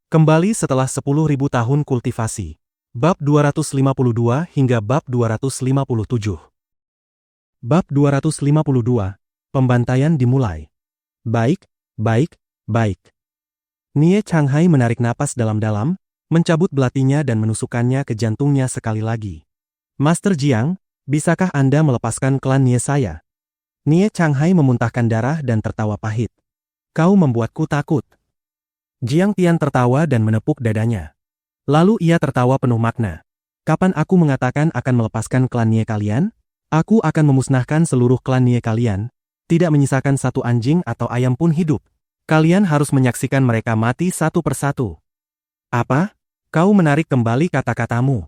Kembali setelah 10.000 tahun kultivasi. Bab 252 hingga bab 257. Bab 252. Pembantaian dimulai. Baik, baik, baik. Nie Changhai menarik napas dalam-dalam, mencabut belatinya dan menusukkannya ke jantungnya sekali lagi. Master Jiang, bisakah Anda melepaskan klan Nie saya? Nie Changhai memuntahkan darah dan tertawa pahit. Kau membuatku takut. Jiang Tian tertawa dan menepuk dadanya. Lalu ia tertawa penuh makna. Kapan aku mengatakan akan melepaskan klan Nie kalian? Aku akan memusnahkan seluruh klan Nie kalian, tidak menyisakan satu anjing atau ayam pun hidup. Kalian harus menyaksikan mereka mati satu persatu. Apa? Kau menarik kembali kata-katamu.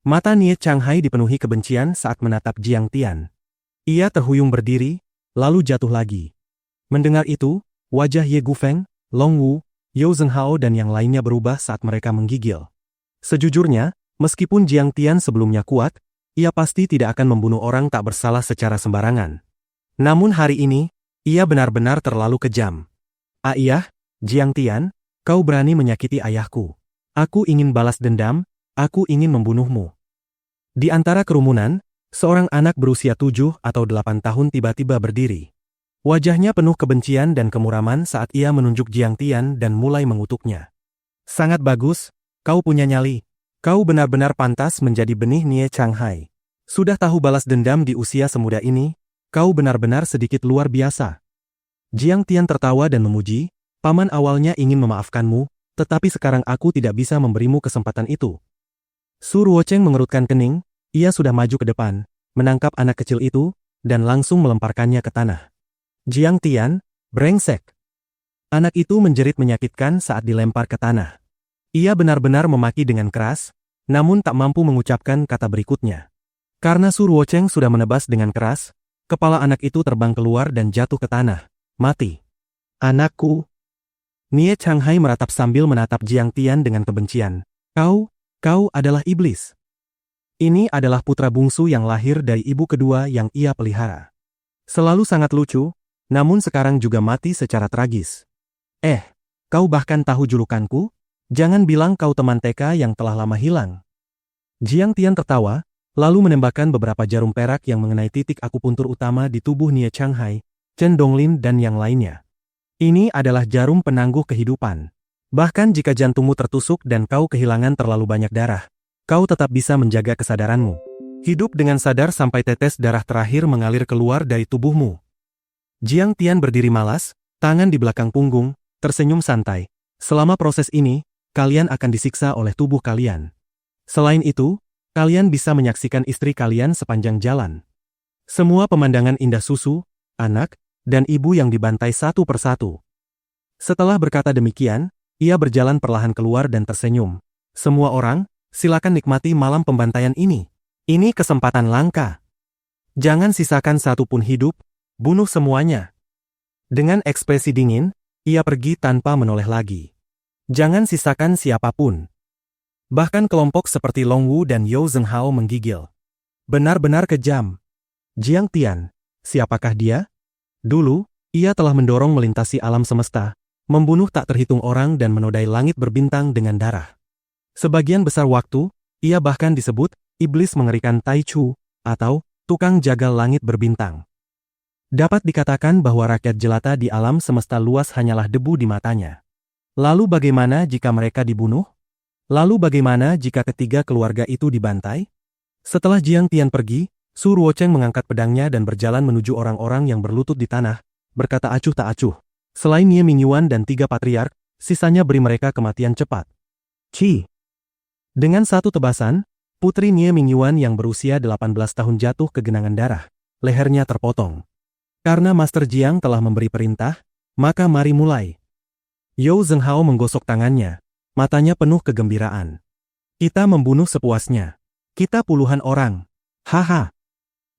Mata Nie Changhai dipenuhi kebencian saat menatap Jiang Tian. Ia terhuyung berdiri, lalu jatuh lagi. Mendengar itu, wajah Ye Gufeng, Long Wu, Yao Zhenghao dan yang lainnya berubah saat mereka menggigil. Sejujurnya, meskipun Jiang Tian sebelumnya kuat, ia pasti tidak akan membunuh orang tak bersalah secara sembarangan. Namun hari ini, ia benar-benar terlalu kejam. Ayah, Jiang Tian, kau berani menyakiti ayahku. Aku ingin balas dendam, aku ingin membunuhmu. Di antara kerumunan, seorang anak berusia 7 atau 8 tahun tiba-tiba berdiri. Wajahnya penuh kebencian dan kemuraman saat ia menunjuk Jiang Tian dan mulai mengutuknya. Sangat bagus, kau punya nyali. Kau benar-benar pantas menjadi benih Nie Changhai. Sudah tahu balas dendam di usia semuda ini, kau benar-benar sedikit luar biasa. Jiang Tian tertawa dan memuji, paman awalnya ingin memaafkanmu, tetapi sekarang aku tidak bisa memberimu kesempatan itu. Su Ruocheng mengerutkan kening, ia sudah maju ke depan, menangkap anak kecil itu, dan langsung melemparkannya ke tanah. Jiang Tian, brengsek. Anak itu menjerit menyakitkan saat dilempar ke tanah. Ia benar-benar memaki dengan keras, namun tak mampu mengucapkan kata berikutnya. Karena Su Ruocheng sudah menebas dengan keras, kepala anak itu terbang keluar dan jatuh ke tanah. Mati. Anakku. Nie Changhai meratap sambil menatap Jiang Tian dengan kebencian. Kau adalah iblis. Ini adalah putra bungsu yang lahir dari ibu kedua yang ia pelihara. Selalu sangat lucu, namun sekarang juga mati secara tragis. Kau bahkan tahu julukanku? Jangan bilang kau teman TK yang telah lama hilang. Jiang Tian tertawa, lalu menembakkan beberapa jarum perak yang mengenai titik akupuntur utama di tubuh Nie Changhai, Chen Donglin dan yang lainnya. Ini adalah jarum penangguh kehidupan. Bahkan jika jantungmu tertusuk dan kau kehilangan terlalu banyak darah, kau tetap bisa menjaga kesadaranmu. Hidup dengan sadar sampai tetes darah terakhir mengalir keluar dari tubuhmu. Jiang Tian berdiri malas, tangan di belakang punggung, tersenyum santai. Selama proses ini, kalian akan disiksa oleh tubuh kalian. Selain itu, kalian bisa menyaksikan istri kalian sepanjang jalan. Semua pemandangan indah susu, anak, dan ibu yang dibantai satu persatu. Setelah berkata demikian, ia berjalan perlahan keluar dan tersenyum. Semua orang, silakan nikmati malam pembantaian ini. Ini kesempatan langka. Jangan sisakan satu pun hidup, bunuh semuanya. Dengan ekspresi dingin, ia pergi tanpa menoleh lagi. Jangan sisakan siapapun. Bahkan kelompok seperti Long Wu dan Yao Zhenghao menggigil. Benar-benar kejam. Jiang Tian, siapakah dia? Dulu, ia telah mendorong melintasi alam semesta, membunuh tak terhitung orang dan menodai langit berbintang dengan darah. Sebagian besar waktu, ia bahkan disebut iblis mengerikan Tai Chu, atau tukang jaga langit berbintang. Dapat dikatakan bahwa rakyat jelata di alam semesta luas hanyalah debu di matanya. Lalu bagaimana jika mereka dibunuh? Lalu bagaimana jika ketiga keluarga itu dibantai? Setelah Jiang Tian pergi, Su Ruocheng mengangkat pedangnya dan berjalan menuju orang-orang yang berlutut di tanah, berkata acuh tak acuh. Selain Nie Mingyuan dan 3 patriark, sisanya beri mereka kematian cepat. Dengan satu tebasan, putri Nie Mingyuan yang berusia 18 tahun jatuh ke genangan darah, lehernya terpotong. Karena Master Jiang telah memberi perintah, maka mari mulai. Yao Zhenghao menggosok tangannya, matanya penuh kegembiraan. Kita membunuh sepuasnya. Kita puluhan orang. Haha.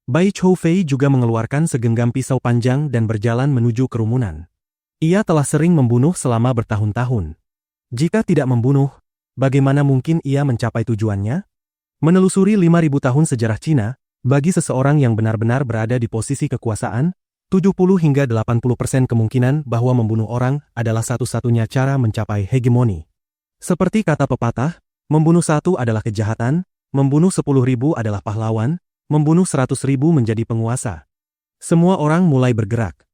Bai Chou Fei juga mengeluarkan segenggam pisau panjang dan berjalan menuju kerumunan. Ia telah sering membunuh selama bertahun-tahun. Jika tidak membunuh, bagaimana mungkin ia mencapai tujuannya? Menelusuri 5.000 tahun sejarah Cina, bagi seseorang yang benar-benar berada di posisi kekuasaan, 70 hingga 80% kemungkinan bahwa membunuh orang adalah satu-satunya cara mencapai hegemoni. Seperti kata pepatah, membunuh satu adalah kejahatan, membunuh 10.000 adalah pahlawan, membunuh 100.000 menjadi penguasa. Semua orang mulai bergerak.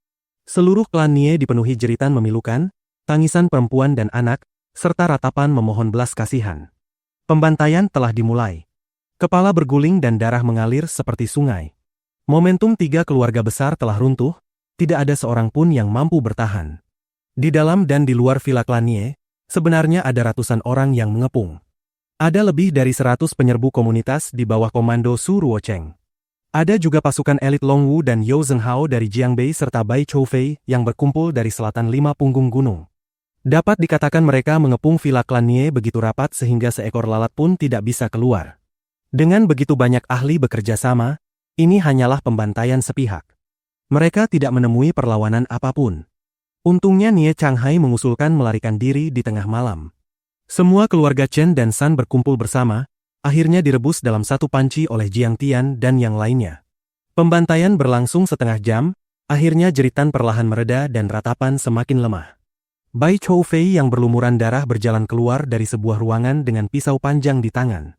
Seluruh klan Nie dipenuhi jeritan memilukan, tangisan perempuan dan anak, serta ratapan memohon belas kasihan. Pembantaian telah dimulai. Kepala berguling dan darah mengalir seperti sungai. Momentum 3 keluarga besar telah runtuh, tidak ada seorang pun yang mampu bertahan. Di dalam dan di luar villa klan Nie, sebenarnya ada ratusan orang yang mengepung. Ada lebih dari 100 penyerbu komunitas di bawah komando Su Ruocheng. Ada juga pasukan elit Longwu dan Yao Zhenghao dari Jiangbei serta Bai Choufei yang berkumpul dari selatan 5 punggung gunung. Dapat dikatakan mereka mengepung villa klan Nie begitu rapat sehingga seekor lalat pun tidak bisa keluar. Dengan begitu banyak ahli bekerja sama, ini hanyalah pembantaian sepihak. Mereka tidak menemui perlawanan apapun. Untungnya Nie Changhai mengusulkan melarikan diri di tengah malam. Semua keluarga Chen dan San berkumpul bersama, akhirnya direbus dalam satu panci oleh Jiang Tian dan yang lainnya. Pembantaian berlangsung setengah jam, akhirnya jeritan perlahan mereda dan ratapan semakin lemah. Bai Choufei yang berlumuran darah berjalan keluar dari sebuah ruangan dengan pisau panjang di tangan.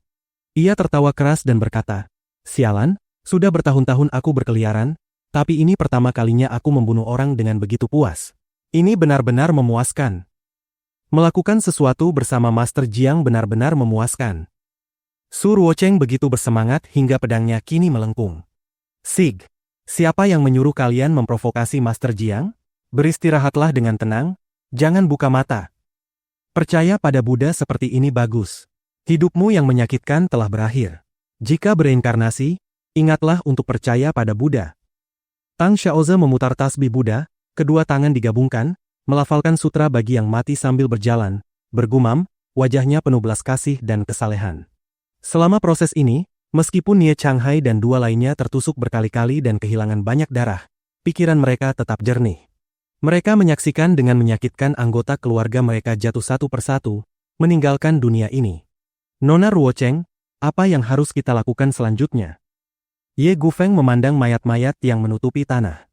Ia tertawa keras dan berkata, "Sialan, sudah bertahun-tahun aku berkeliaran, tapi ini pertama kalinya aku membunuh orang dengan begitu puas. Ini benar-benar memuaskan. Melakukan sesuatu bersama Master Jiang benar-benar memuaskan." Su Ruocheng begitu bersemangat hingga pedangnya kini melengkung. "Sig, siapa yang menyuruh kalian memprovokasi Master Jiang? Beristirahatlah dengan tenang, jangan buka mata. Percaya pada Buddha seperti ini bagus. Hidupmu yang menyakitkan telah berakhir. Jika bereinkarnasi, ingatlah untuk percaya pada Buddha." Tang Xiaoze memutar tasbih Buddha, kedua tangan digabungkan, melafalkan sutra bagi yang mati sambil berjalan, bergumam, wajahnya penuh belas kasih dan kesalehan. Selama proses ini, meskipun Nie Changhai dan dua lainnya tertusuk berkali-kali dan kehilangan banyak darah, pikiran mereka tetap jernih. Mereka menyaksikan dengan menyakitkan anggota keluarga mereka jatuh satu persatu, meninggalkan dunia ini. "Nona Ruocheng, apa yang harus kita lakukan selanjutnya?" Ye Gufeng memandang mayat-mayat yang menutupi tanah.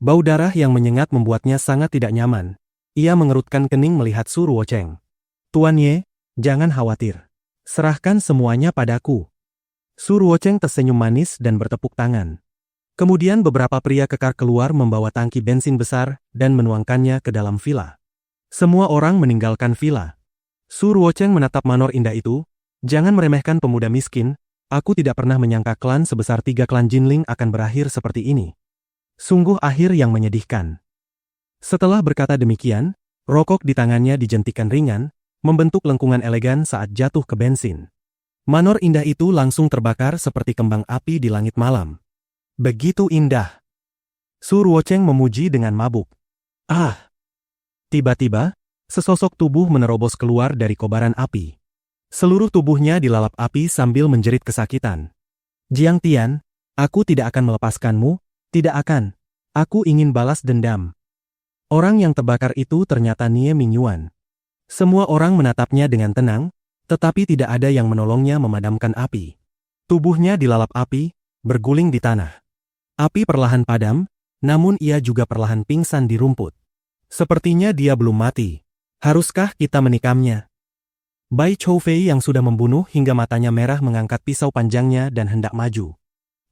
Bau darah yang menyengat membuatnya sangat tidak nyaman. Ia mengerutkan kening melihat Su Ruocheng. "Tuan Ye, jangan khawatir. Serahkan semuanya padaku." Su Ruocheng tersenyum manis dan bertepuk tangan. Kemudian beberapa pria kekar keluar membawa tangki bensin besar dan menuangkannya ke dalam villa. Semua orang meninggalkan villa. Su Ruocheng menatap manor indah itu. "Jangan meremehkan pemuda miskin, aku tidak pernah menyangka klan sebesar 3 klan Jinling akan berakhir seperti ini. Sungguh akhir yang menyedihkan." Setelah berkata demikian, rokok di tangannya dijentikan ringan, membentuk lengkungan elegan saat jatuh ke bensin. Manor indah itu langsung terbakar seperti kembang api di langit malam. "Begitu indah." Su Ruocheng memuji dengan mabuk. "Ah!" Tiba-tiba, sesosok tubuh menerobos keluar dari kobaran api. Seluruh tubuhnya dilalap api sambil menjerit kesakitan. "Jiang Tian, aku tidak akan melepaskanmu. Tidak akan. Aku ingin balas dendam." Orang yang terbakar itu ternyata Nie Mingyuan. Semua orang menatapnya dengan tenang, tetapi tidak ada yang menolongnya memadamkan api. Tubuhnya dilalap api, berguling di tanah. Api perlahan padam, namun ia juga perlahan pingsan di rumput. Sepertinya dia belum mati. Haruskah kita menikamnya? Bai Choufei yang sudah membunuh hingga matanya merah mengangkat pisau panjangnya dan hendak maju.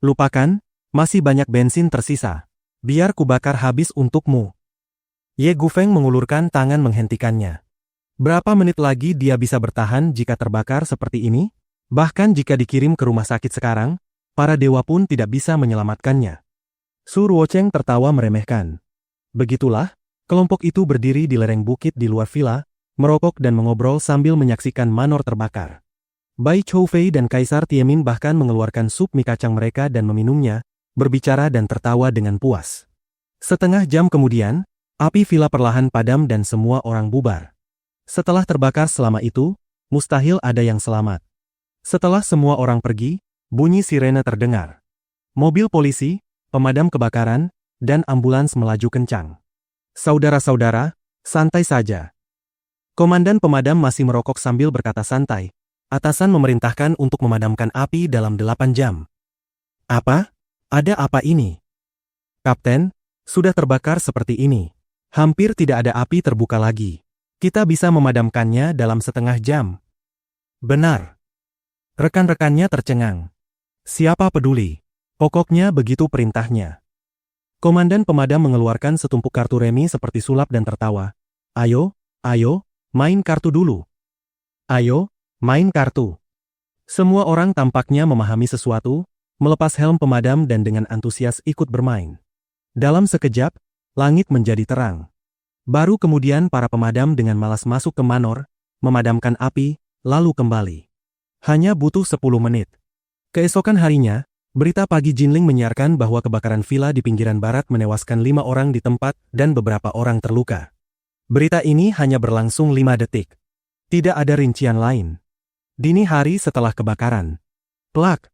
"Lupakan, masih banyak bensin tersisa. Biar kubakar habis untukmu." Ye Gufeng mengulurkan tangan menghentikannya. Berapa menit lagi dia bisa bertahan jika terbakar seperti ini? Bahkan jika dikirim ke rumah sakit sekarang, para dewa pun tidak bisa menyelamatkannya. Su Ruocheng tertawa meremehkan. Begitulah, kelompok itu berdiri di lereng bukit di luar villa, merokok dan mengobrol sambil menyaksikan manor terbakar. Bai Choufei dan Kaisar Tiemin bahkan mengeluarkan sup mie kacang mereka dan meminumnya, berbicara dan tertawa dengan puas. Setengah jam kemudian, api villa perlahan padam dan semua orang bubar. Setelah terbakar selama itu, mustahil ada yang selamat. Setelah semua orang pergi, bunyi sirene terdengar. Mobil polisi, pemadam kebakaran, dan ambulans melaju kencang. "Saudara-saudara, santai saja." Komandan pemadam masih merokok sambil berkata santai. "Atasan memerintahkan untuk memadamkan api dalam 8 jam. "Apa? Ada apa ini?" "Kapten, sudah terbakar seperti ini. Hampir tidak ada api terbuka lagi. Kita bisa memadamkannya dalam setengah jam. Benar. Rekan-rekannya tercengang. Siapa peduli? Pokoknya begitu perintahnya. Komandan pemadam mengeluarkan setumpuk kartu remi seperti sulap dan tertawa. Ayo, main kartu dulu. Ayo, main kartu. Semua orang tampaknya memahami sesuatu, melepas helm pemadam dan dengan antusias ikut bermain. Dalam sekejap, langit menjadi terang. Baru kemudian para pemadam dengan malas masuk ke manor, memadamkan api, lalu kembali. Hanya butuh 10 menit. Keesokan harinya, berita pagi Jinling menyiarkan bahwa kebakaran villa di pinggiran barat menewaskan 5 orang di tempat dan beberapa orang terluka. Berita ini hanya berlangsung 5 detik. Tidak ada rincian lain. Dini hari setelah kebakaran. Plak!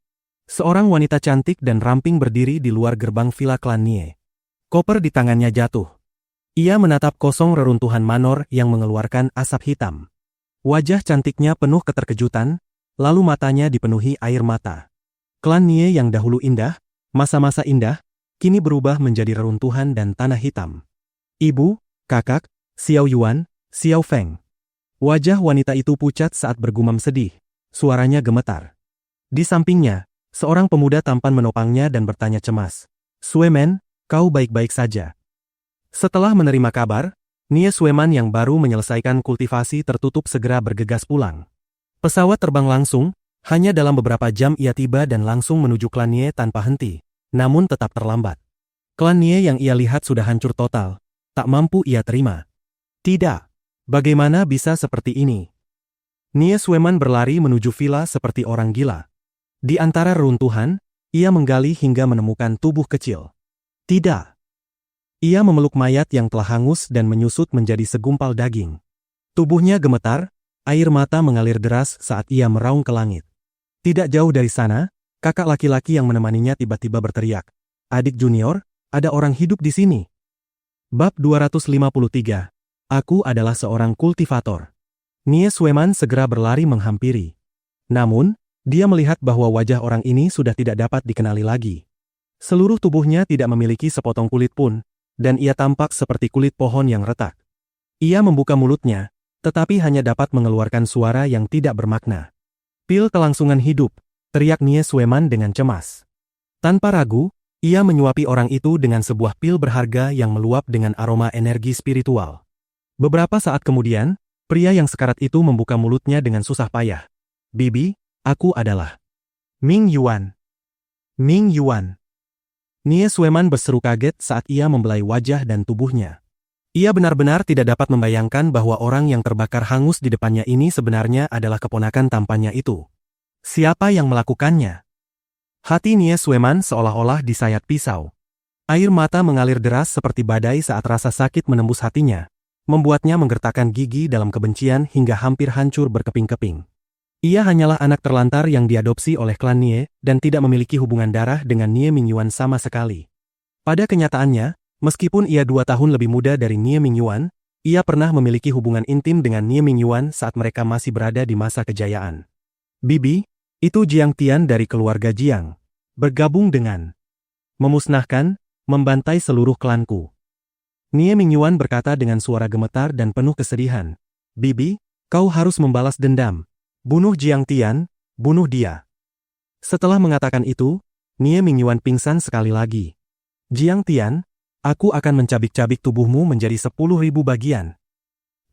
Seorang wanita cantik dan ramping berdiri di luar gerbang villa klan Nie. Koper di tangannya jatuh. Ia menatap kosong reruntuhan manor yang mengeluarkan asap hitam. Wajah cantiknya penuh keterkejutan, lalu matanya dipenuhi air mata. Klan Nie yang dahulu indah, masa-masa indah, kini berubah menjadi reruntuhan dan tanah hitam. Ibu, kakak, Xiao Yuan, Xiao Feng. Wajah wanita itu pucat saat bergumam sedih, suaranya gemetar. Di sampingnya, seorang pemuda tampan menopangnya dan bertanya cemas. Suemen, kau baik-baik saja? Setelah menerima kabar, Nie Sueman yang baru menyelesaikan kultivasi tertutup segera bergegas pulang. Pesawat terbang langsung, hanya dalam beberapa jam ia tiba dan langsung menuju klan Nie tanpa henti, namun tetap terlambat. Klan Nie yang ia lihat sudah hancur total, tak mampu ia terima. Tidak, bagaimana bisa seperti ini? Nie Sueman berlari menuju villa seperti orang gila. Di antara reruntuhan, ia menggali hingga menemukan tubuh kecil. Tidak. Ia memeluk mayat yang telah hangus dan menyusut menjadi segumpal daging. Tubuhnya gemetar, air mata mengalir deras saat ia meraung ke langit. Tidak jauh dari sana, kakak laki-laki yang menemaninya tiba-tiba berteriak. Adik junior, ada orang hidup di sini. Bab 253. Aku adalah seorang kultivator. Nie Sueman segera berlari menghampiri. Namun, dia melihat bahwa wajah orang ini sudah tidak dapat dikenali lagi. Seluruh tubuhnya tidak memiliki sepotong kulit pun, dan ia tampak seperti kulit pohon yang retak. Ia membuka mulutnya, tetapi hanya dapat mengeluarkan suara yang tidak bermakna. Pil kelangsungan hidup, teriak Nie Sueman dengan cemas. Tanpa ragu, ia menyuapi orang itu dengan sebuah pil berharga yang meluap dengan aroma energi spiritual. Beberapa saat kemudian, pria yang sekarat itu membuka mulutnya dengan susah payah. Bibi, aku adalah Ming Yuan. Ming Yuan. Nie Sueman berseru kaget saat ia membelai wajah dan tubuhnya. Ia benar-benar tidak dapat membayangkan bahwa orang yang terbakar hangus di depannya ini sebenarnya adalah keponakan tampannya itu. Siapa yang melakukannya? Hati Nie Sueman seolah-olah disayat pisau. Air mata mengalir deras seperti badai saat rasa sakit menembus hatinya, membuatnya menggertakkan gigi dalam kebencian hingga hampir hancur berkeping-keping. Ia hanyalah anak terlantar yang diadopsi oleh klan Nie dan tidak memiliki hubungan darah dengan Nie Mingyuan sama sekali. Pada kenyataannya, meskipun ia 2 tahun lebih muda dari Nie Mingyuan, ia pernah memiliki hubungan intim dengan Nie Mingyuan saat mereka masih berada di masa kejayaan. Bibi, itu Jiang Tian dari keluarga Jiang. Bergabung dengan memusnahkan, membantai seluruh klanku. Nie Mingyuan berkata dengan suara gemetar dan penuh kesedihan. Bibi, kau harus membalas dendam. Bunuh Jiang Tian, bunuh dia. Setelah mengatakan itu, Nie Mingyuan pingsan sekali lagi. Jiang Tian, aku akan mencabik-cabik tubuhmu menjadi 10.000 bagian.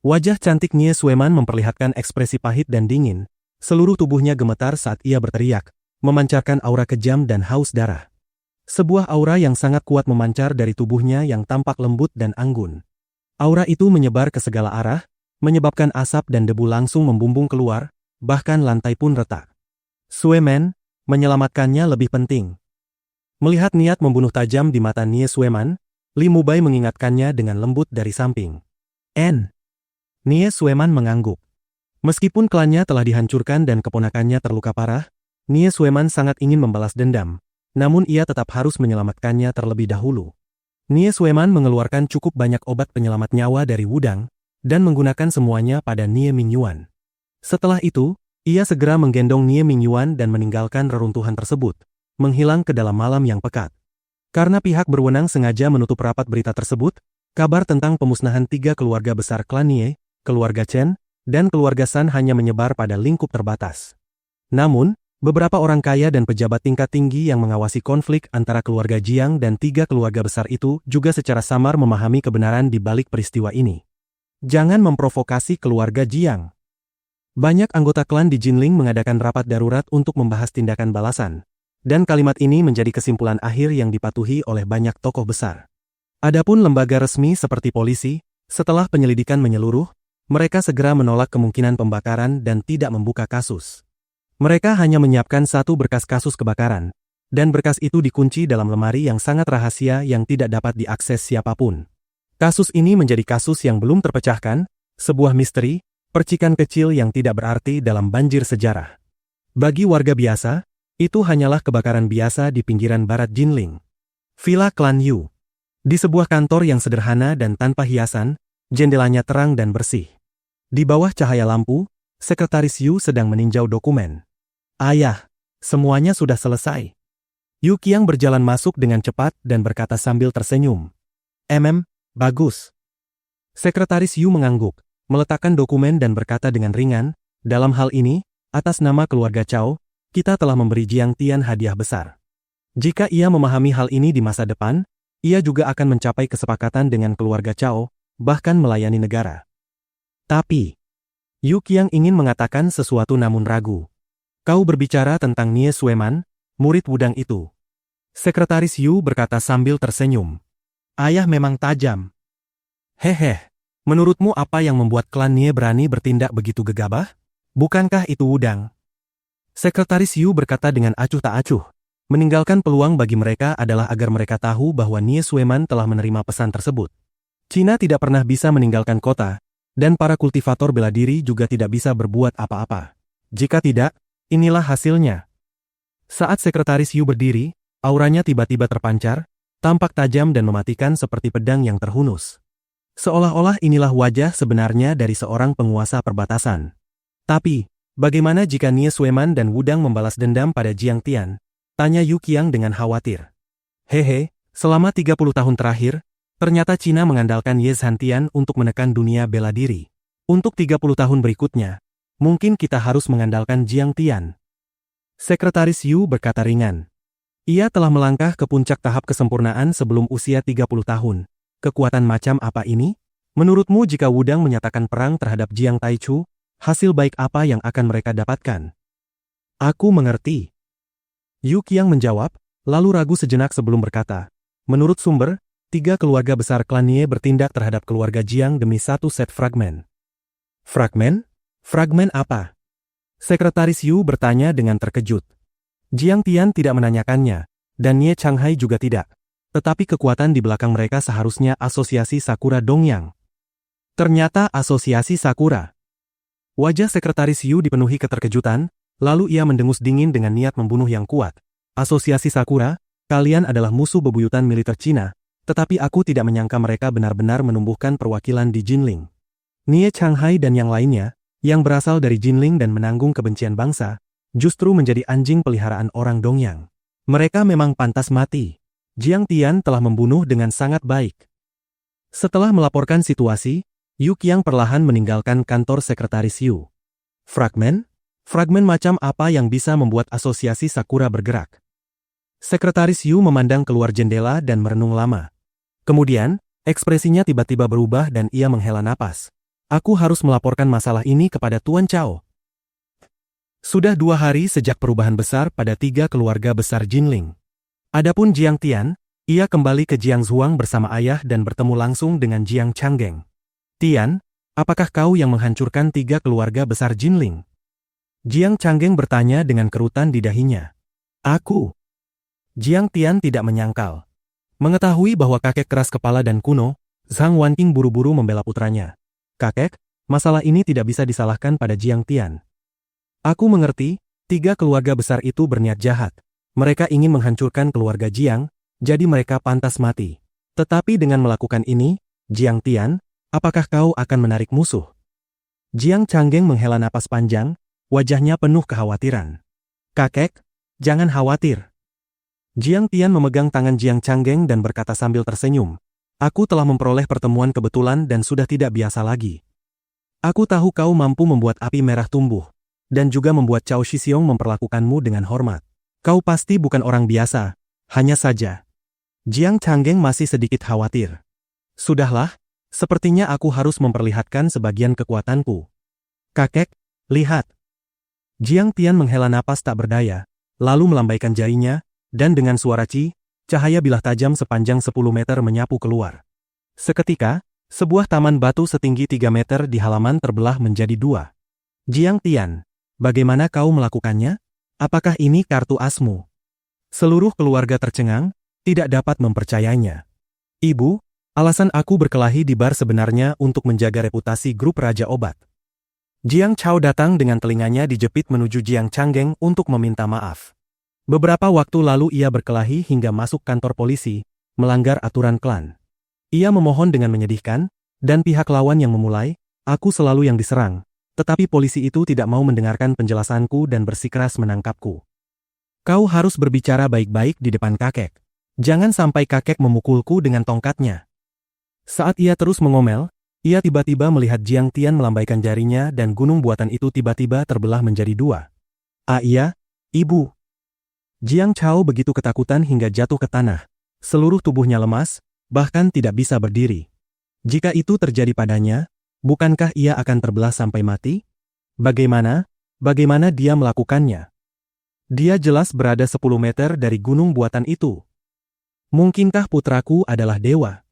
Wajah cantik Nie Sueman memperlihatkan ekspresi pahit dan dingin. Seluruh tubuhnya gemetar saat ia berteriak, memancarkan aura kejam dan haus darah. Sebuah aura yang sangat kuat memancar dari tubuhnya yang tampak lembut dan anggun. Aura itu menyebar ke segala arah, menyebabkan asap dan debu langsung membumbung keluar, bahkan lantai pun retak. Sueman, menyelamatkannya lebih penting. Melihat niat membunuh tajam di mata Nie Sueman, Li Mubai mengingatkannya dengan lembut dari samping. Nie Sueman mengangguk. Meskipun klannya telah dihancurkan dan keponakannya terluka parah, Nie Sueman sangat ingin membalas dendam, namun ia tetap harus menyelamatkannya terlebih dahulu. Nie Sueman mengeluarkan cukup banyak obat penyelamat nyawa dari Wudang, dan menggunakan semuanya pada Nie Mingyuan. Setelah itu, ia segera menggendong Nie Mingyuan dan meninggalkan reruntuhan tersebut, menghilang ke dalam malam yang pekat. Karena pihak berwenang sengaja menutup rapat berita tersebut, kabar tentang pemusnahan 3 keluarga besar klan Nie keluarga Chen, dan keluarga San hanya menyebar pada lingkup terbatas. Namun, beberapa orang kaya dan pejabat tingkat tinggi yang mengawasi konflik antara keluarga Jiang dan 3 keluarga besar itu juga secara samar memahami kebenaran di balik peristiwa ini. Jangan memprovokasi keluarga Jiang. Banyak anggota klan di Jinling mengadakan rapat darurat untuk membahas tindakan balasan. Dan kalimat ini menjadi kesimpulan akhir yang dipatuhi oleh banyak tokoh besar. Adapun lembaga resmi seperti polisi, setelah penyelidikan menyeluruh, mereka segera menolak kemungkinan pembakaran dan tidak membuka kasus. Mereka hanya menyiapkan satu berkas kasus kebakaran, dan berkas itu dikunci dalam lemari yang sangat rahasia yang tidak dapat diakses siapapun. Kasus ini menjadi kasus yang belum terpecahkan, sebuah misteri, percikan kecil yang tidak berarti dalam banjir sejarah. Bagi warga biasa, itu hanyalah kebakaran biasa di pinggiran barat Jinling. Villa Klan Yu. Di sebuah kantor yang sederhana dan tanpa hiasan, jendelanya terang dan bersih. Di bawah cahaya lampu, Sekretaris Yu sedang meninjau dokumen. Ayah, semuanya sudah selesai. Yu Qiang berjalan masuk dengan cepat dan berkata sambil tersenyum. Bagus. Sekretaris Yu mengangguk, meletakkan dokumen dan berkata dengan ringan, dalam hal ini, atas nama keluarga Cao, kita telah memberi Jiang Tian hadiah besar. Jika ia memahami hal ini di masa depan, ia juga akan mencapai kesepakatan dengan keluarga Cao, bahkan melayani negara. Tapi, Yu Qiang ingin mengatakan sesuatu namun ragu. Kau berbicara tentang Nie Sueman, murid Wudang itu. Sekretaris Yu berkata sambil tersenyum. Ayah memang tajam. Hehe, menurutmu apa yang membuat klan Nie berani bertindak begitu gegabah? Bukankah itu Wudang? Sekretaris Yu berkata dengan acuh tak acuh. Meninggalkan peluang bagi mereka adalah agar mereka tahu bahwa Nie Sueman telah menerima pesan tersebut. Cina tidak pernah bisa meninggalkan kota, dan para kultivator bela diri juga tidak bisa berbuat apa-apa. Jika tidak, inilah hasilnya. Saat Sekretaris Yu berdiri, auranya tiba-tiba terpancar, tampak tajam dan mematikan seperti pedang yang terhunus. Seolah-olah inilah wajah sebenarnya dari seorang penguasa perbatasan. Tapi, bagaimana jika Nie Sueman dan Wudang membalas dendam pada Jiang Tian? Tanya Yu Qiang dengan khawatir. Hehe, selama 30 tahun terakhir, ternyata Cina mengandalkan Ye Zhantian untuk menekan dunia bela diri. Untuk 30 tahun berikutnya, mungkin kita harus mengandalkan Jiang Tian. Sekretaris Yu berkata ringan. Ia telah melangkah ke puncak tahap kesempurnaan sebelum usia 30 tahun. Kekuatan macam apa ini? Menurutmu jika Wudang menyatakan perang terhadap Jiang Taichu, hasil baik apa yang akan mereka dapatkan? Aku mengerti. Yu Qiang menjawab, lalu ragu sejenak sebelum berkata. Menurut sumber, 3 keluarga besar klan Nie bertindak terhadap keluarga Jiang demi satu set fragmen. Fragmen? Fragmen apa? Sekretaris Yu bertanya dengan terkejut. Jiang Tian tidak menanyakannya, dan Nie Changhai juga tidak. Tetapi kekuatan di belakang mereka seharusnya Asosiasi Sakura Dongyang. Ternyata Asosiasi Sakura. Wajah Sekretaris Yu dipenuhi keterkejutan, lalu ia mendengus dingin dengan niat membunuh yang kuat. Asosiasi Sakura, kalian adalah musuh bebuyutan militer Cina, tetapi aku tidak menyangka mereka benar-benar menumbuhkan perwakilan di Jinling. Nie Changhai dan yang lainnya, yang berasal dari Jinling dan menanggung kebencian bangsa, justru menjadi anjing peliharaan orang Dongyang. Mereka memang pantas mati. Jiang Tian telah membunuh dengan sangat baik. Setelah melaporkan situasi, Yu Qiang perlahan meninggalkan kantor Sekretaris Yu. Fragmen? Fragmen macam apa yang bisa membuat Asosiasi Sakura bergerak? Sekretaris Yu memandang keluar jendela dan merenung lama. Kemudian, ekspresinya tiba-tiba berubah dan ia menghela napas. Aku harus melaporkan masalah ini kepada Tuan Cao. Sudah 2 hari sejak perubahan besar pada 3 keluarga besar Jinling. Adapun Jiang Tian, ia kembali ke Jiangzuang bersama ayah dan bertemu langsung dengan Jiang Changgeng. Tian, apakah kau yang menghancurkan 3 keluarga besar Jinling? Jiang Changgeng bertanya dengan kerutan di dahinya. Aku. Jiang Tian tidak menyangkal. Mengetahui bahwa kakek keras kepala dan kuno, Zhang Wanqing buru-buru membela putranya. Kakek, masalah ini tidak bisa disalahkan pada Jiang Tian. Aku mengerti, 3 keluarga besar itu berniat jahat. Mereka ingin menghancurkan keluarga Jiang, jadi mereka pantas mati. Tetapi dengan melakukan ini, Jiang Tian, apakah kau akan menarik musuh? Jiang Changgeng menghela napas panjang, wajahnya penuh kekhawatiran. Kakek, jangan khawatir. Jiang Tian memegang tangan Jiang Changgeng dan berkata sambil tersenyum. Aku telah memperoleh pertemuan kebetulan dan sudah tidak biasa lagi. Aku tahu kau mampu membuat api merah tumbuh, dan juga membuat Cao Shixiong memperlakukanmu dengan hormat. Kau pasti bukan orang biasa, hanya saja. Jiang Changgeng masih sedikit khawatir. Sudahlah, sepertinya aku harus memperlihatkan sebagian kekuatanku. Kakek, lihat. Jiang Tian menghela napas tak berdaya, lalu melambaikan jarinya, dan dengan suara cahaya bilah tajam sepanjang 10 meter menyapu keluar. Seketika, sebuah taman batu setinggi 3 meter di halaman terbelah menjadi dua. Jiang Tian, bagaimana kau melakukannya? Apakah ini kartu asmu? Seluruh keluarga tercengang, tidak dapat mempercayainya. Ibu, alasan aku berkelahi di bar sebenarnya untuk menjaga reputasi grup Raja Obat. Jiang Chao datang dengan telinganya dijepit menuju Jiang Changgeng untuk meminta maaf. Beberapa waktu lalu ia berkelahi hingga masuk kantor polisi, melanggar aturan klan. Ia memohon dengan menyedihkan, dan pihak lawan yang memulai, aku selalu yang diserang, tetapi polisi itu tidak mau mendengarkan penjelasanku dan bersikeras menangkapku. Kau harus berbicara baik-baik di depan kakek. Jangan sampai kakek memukulku dengan tongkatnya. Saat ia terus mengomel, ia tiba-tiba melihat Jiang Tian melambaikan jarinya dan gunung buatan itu tiba-tiba terbelah menjadi dua. Ah iya, ibu. Jiang Chao begitu ketakutan hingga jatuh ke tanah. Seluruh tubuhnya lemas, bahkan tidak bisa berdiri. Jika itu terjadi padanya, bukankah ia akan terbelah sampai mati? Bagaimana dia melakukannya? Dia jelas berada 10 meter dari gunung buatan itu. Mungkinkah putraku adalah dewa?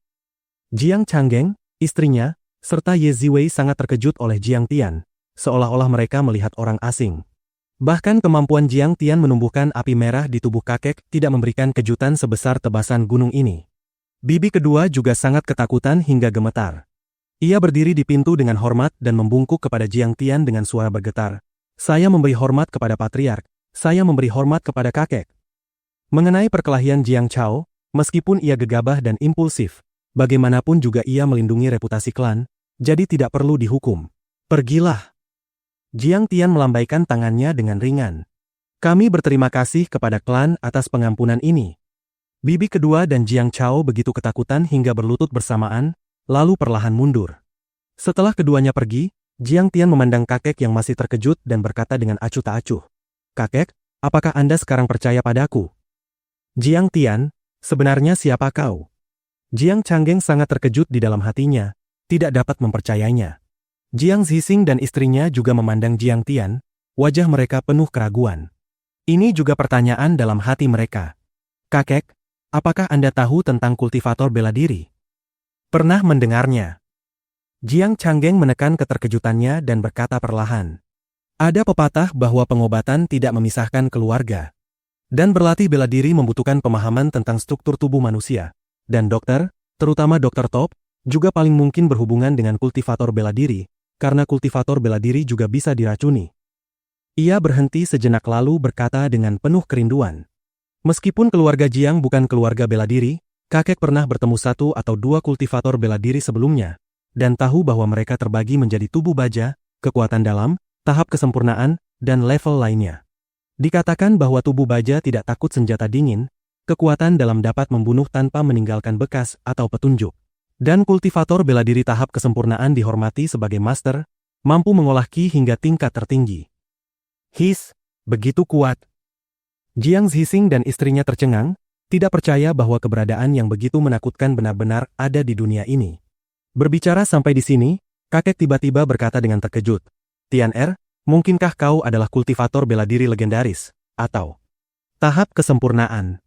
Jiang Changgeng, istrinya, serta Ye Ziwei sangat terkejut oleh Jiang Tian, seolah-olah mereka melihat orang asing. Bahkan kemampuan Jiang Tian menumbuhkan api merah di tubuh kakek tidak memberikan kejutan sebesar tebasan gunung ini. Bibi kedua juga sangat ketakutan hingga gemetar. Ia berdiri di pintu dengan hormat dan membungkuk kepada Jiang Tian dengan suara bergetar. Saya memberi hormat kepada patriark, saya memberi hormat kepada kakek. Mengenai perkelahian Jiang Chao, meskipun ia gegabah dan impulsif, bagaimanapun juga ia melindungi reputasi klan, jadi tidak perlu dihukum. Pergilah. Jiang Tian melambaikan tangannya dengan ringan. Kami berterima kasih kepada klan atas pengampunan ini. Bibi kedua dan Jiang Chao begitu ketakutan hingga berlutut bersamaan, lalu perlahan mundur. Setelah keduanya pergi, Jiang Tian memandang kakek yang masih terkejut dan berkata dengan acuh tak acuh. Kakek, apakah Anda sekarang percaya padaku? Jiang Tian, sebenarnya siapa kau? Jiang Changgeng sangat terkejut di dalam hatinya, tidak dapat mempercayainya. Jiang Zixing dan istrinya juga memandang Jiang Tian, wajah mereka penuh keraguan. Ini juga pertanyaan dalam hati mereka. Kakek, apakah Anda tahu tentang kultivator bela diri? Pernah mendengarnya? Jiang Changgeng menekan keterkejutannya dan berkata perlahan. Ada pepatah bahwa pengobatan tidak memisahkan keluarga. Dan berlatih bela diri membutuhkan pemahaman tentang struktur tubuh manusia. Dan dokter, terutama dokter top, juga paling mungkin berhubungan dengan kultivator bela diri, karena kultivator bela diri juga bisa diracuni. Ia berhenti sejenak lalu berkata dengan penuh kerinduan. Meskipun keluarga Jiang bukan keluarga bela diri, kakek pernah bertemu 1 atau 2 kultivator bela diri sebelumnya, dan tahu bahwa mereka terbagi menjadi tubuh baja, kekuatan dalam, tahap kesempurnaan, dan level lainnya. Dikatakan bahwa tubuh baja tidak takut senjata dingin, kekuatan dalam dapat membunuh tanpa meninggalkan bekas atau petunjuk. Dan kultivator bela diri tahap kesempurnaan dihormati sebagai master, mampu mengolah ki hingga tingkat tertinggi. His, begitu kuat. Jiang Zixing dan istrinya tercengang, tidak percaya bahwa keberadaan yang begitu menakutkan benar-benar ada di dunia ini. Berbicara sampai di sini, kakek tiba-tiba berkata dengan terkejut. Tian mungkinkah kau adalah kultivator bela diri legendaris, atau tahap kesempurnaan?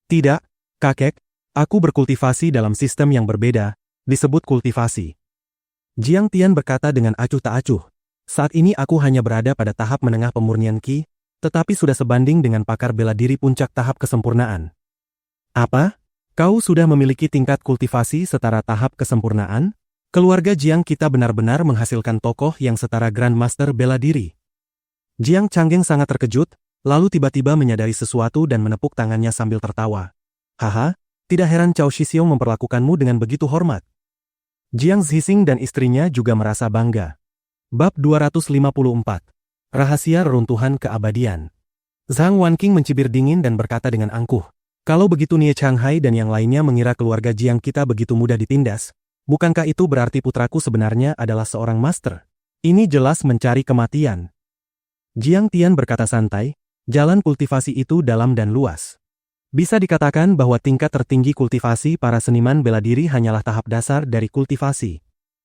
Tidak, kakek. Aku berkultivasi dalam sistem yang berbeda, disebut kultivasi. Jiang Tian berkata dengan acuh tak acuh. Saat ini aku hanya berada pada tahap menengah pemurnian ki, tetapi sudah sebanding dengan pakar bela diri puncak tahap kesempurnaan. Apa? Kau sudah memiliki tingkat kultivasi setara tahap kesempurnaan? Keluarga Jiang kita benar-benar menghasilkan tokoh yang setara Grandmaster bela diri. Jiang Changgeng sangat terkejut, lalu tiba-tiba menyadari sesuatu dan menepuk tangannya sambil tertawa. Haha. Tidak heran Cao Shixiong memperlakukanmu dengan begitu hormat. Jiang Zixing dan istrinya juga merasa bangga. Bab 254. Rahasia Reruntuhan Keabadian. Zhang Wanqing mencibir dingin dan berkata dengan angkuh. Kalau begitu Nie Changhai dan yang lainnya mengira keluarga Jiang kita begitu mudah ditindas, bukankah itu berarti putraku sebenarnya adalah seorang master? Ini jelas mencari kematian. Jiang Tian berkata santai, jalan kultivasi itu dalam dan luas. Bisa dikatakan bahwa tingkat tertinggi kultivasi para seniman bela diri hanyalah tahap dasar dari kultivasi.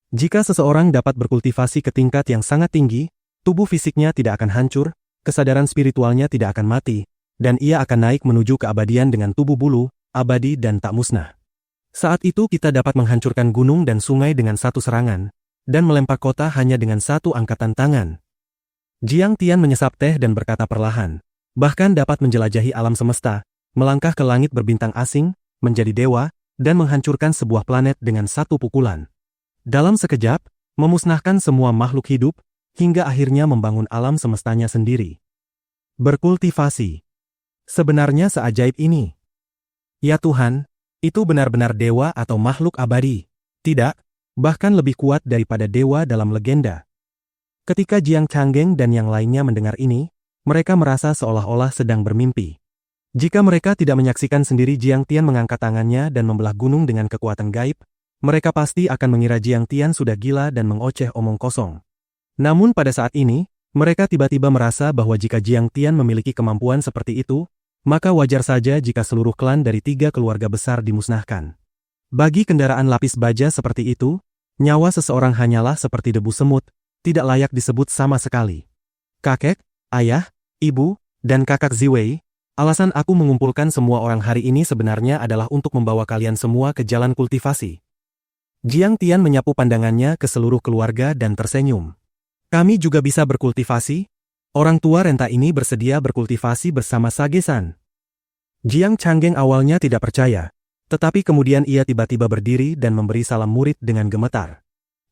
Jika seseorang dapat berkultivasi ke tingkat yang sangat tinggi, tubuh fisiknya tidak akan hancur, kesadaran spiritualnya tidak akan mati, dan ia akan naik menuju keabadian dengan tubuh bulu, abadi dan tak musnah. Saat itu kita dapat menghancurkan gunung dan sungai dengan satu serangan, dan melempar kota hanya dengan satu angkatan tangan. Jiang Tian menyesap teh dan berkata perlahan, bahkan dapat menjelajahi alam semesta, melangkah ke langit berbintang asing, menjadi dewa, dan menghancurkan sebuah planet dengan satu pukulan. Dalam sekejap, memusnahkan semua makhluk hidup, hingga akhirnya membangun alam semestanya sendiri. Berkultivasi. Sebenarnya seajaib ini. Ya Tuhan, itu benar-benar dewa atau makhluk abadi. Tidak, bahkan lebih kuat daripada dewa dalam legenda. Ketika Jiang Changgeng dan yang lainnya mendengar ini, mereka merasa seolah-olah sedang bermimpi. Jika mereka tidak menyaksikan sendiri Jiang Tian mengangkat tangannya dan membelah gunung dengan kekuatan gaib, mereka pasti akan mengira Jiang Tian sudah gila dan mengoceh omong kosong. Namun pada saat ini, mereka tiba-tiba merasa bahwa jika Jiang Tian memiliki kemampuan seperti itu, maka wajar saja jika seluruh klan dari 3 keluarga besar dimusnahkan. Bagi kendaraan lapis baja seperti itu, nyawa seseorang hanyalah seperti debu semut, tidak layak disebut sama sekali. Kakek, ayah, ibu, dan kakak Ziwei, alasan aku mengumpulkan semua orang hari ini sebenarnya adalah untuk membawa kalian semua ke jalan kultivasi. Jiang Tian menyapu pandangannya ke seluruh keluarga dan tersenyum. Kami juga bisa berkultivasi? Orang tua renta ini bersedia berkultivasi bersama Sage-san. Jiang Changgeng awalnya tidak percaya, tetapi kemudian ia tiba-tiba berdiri dan memberi salam murid dengan gemetar.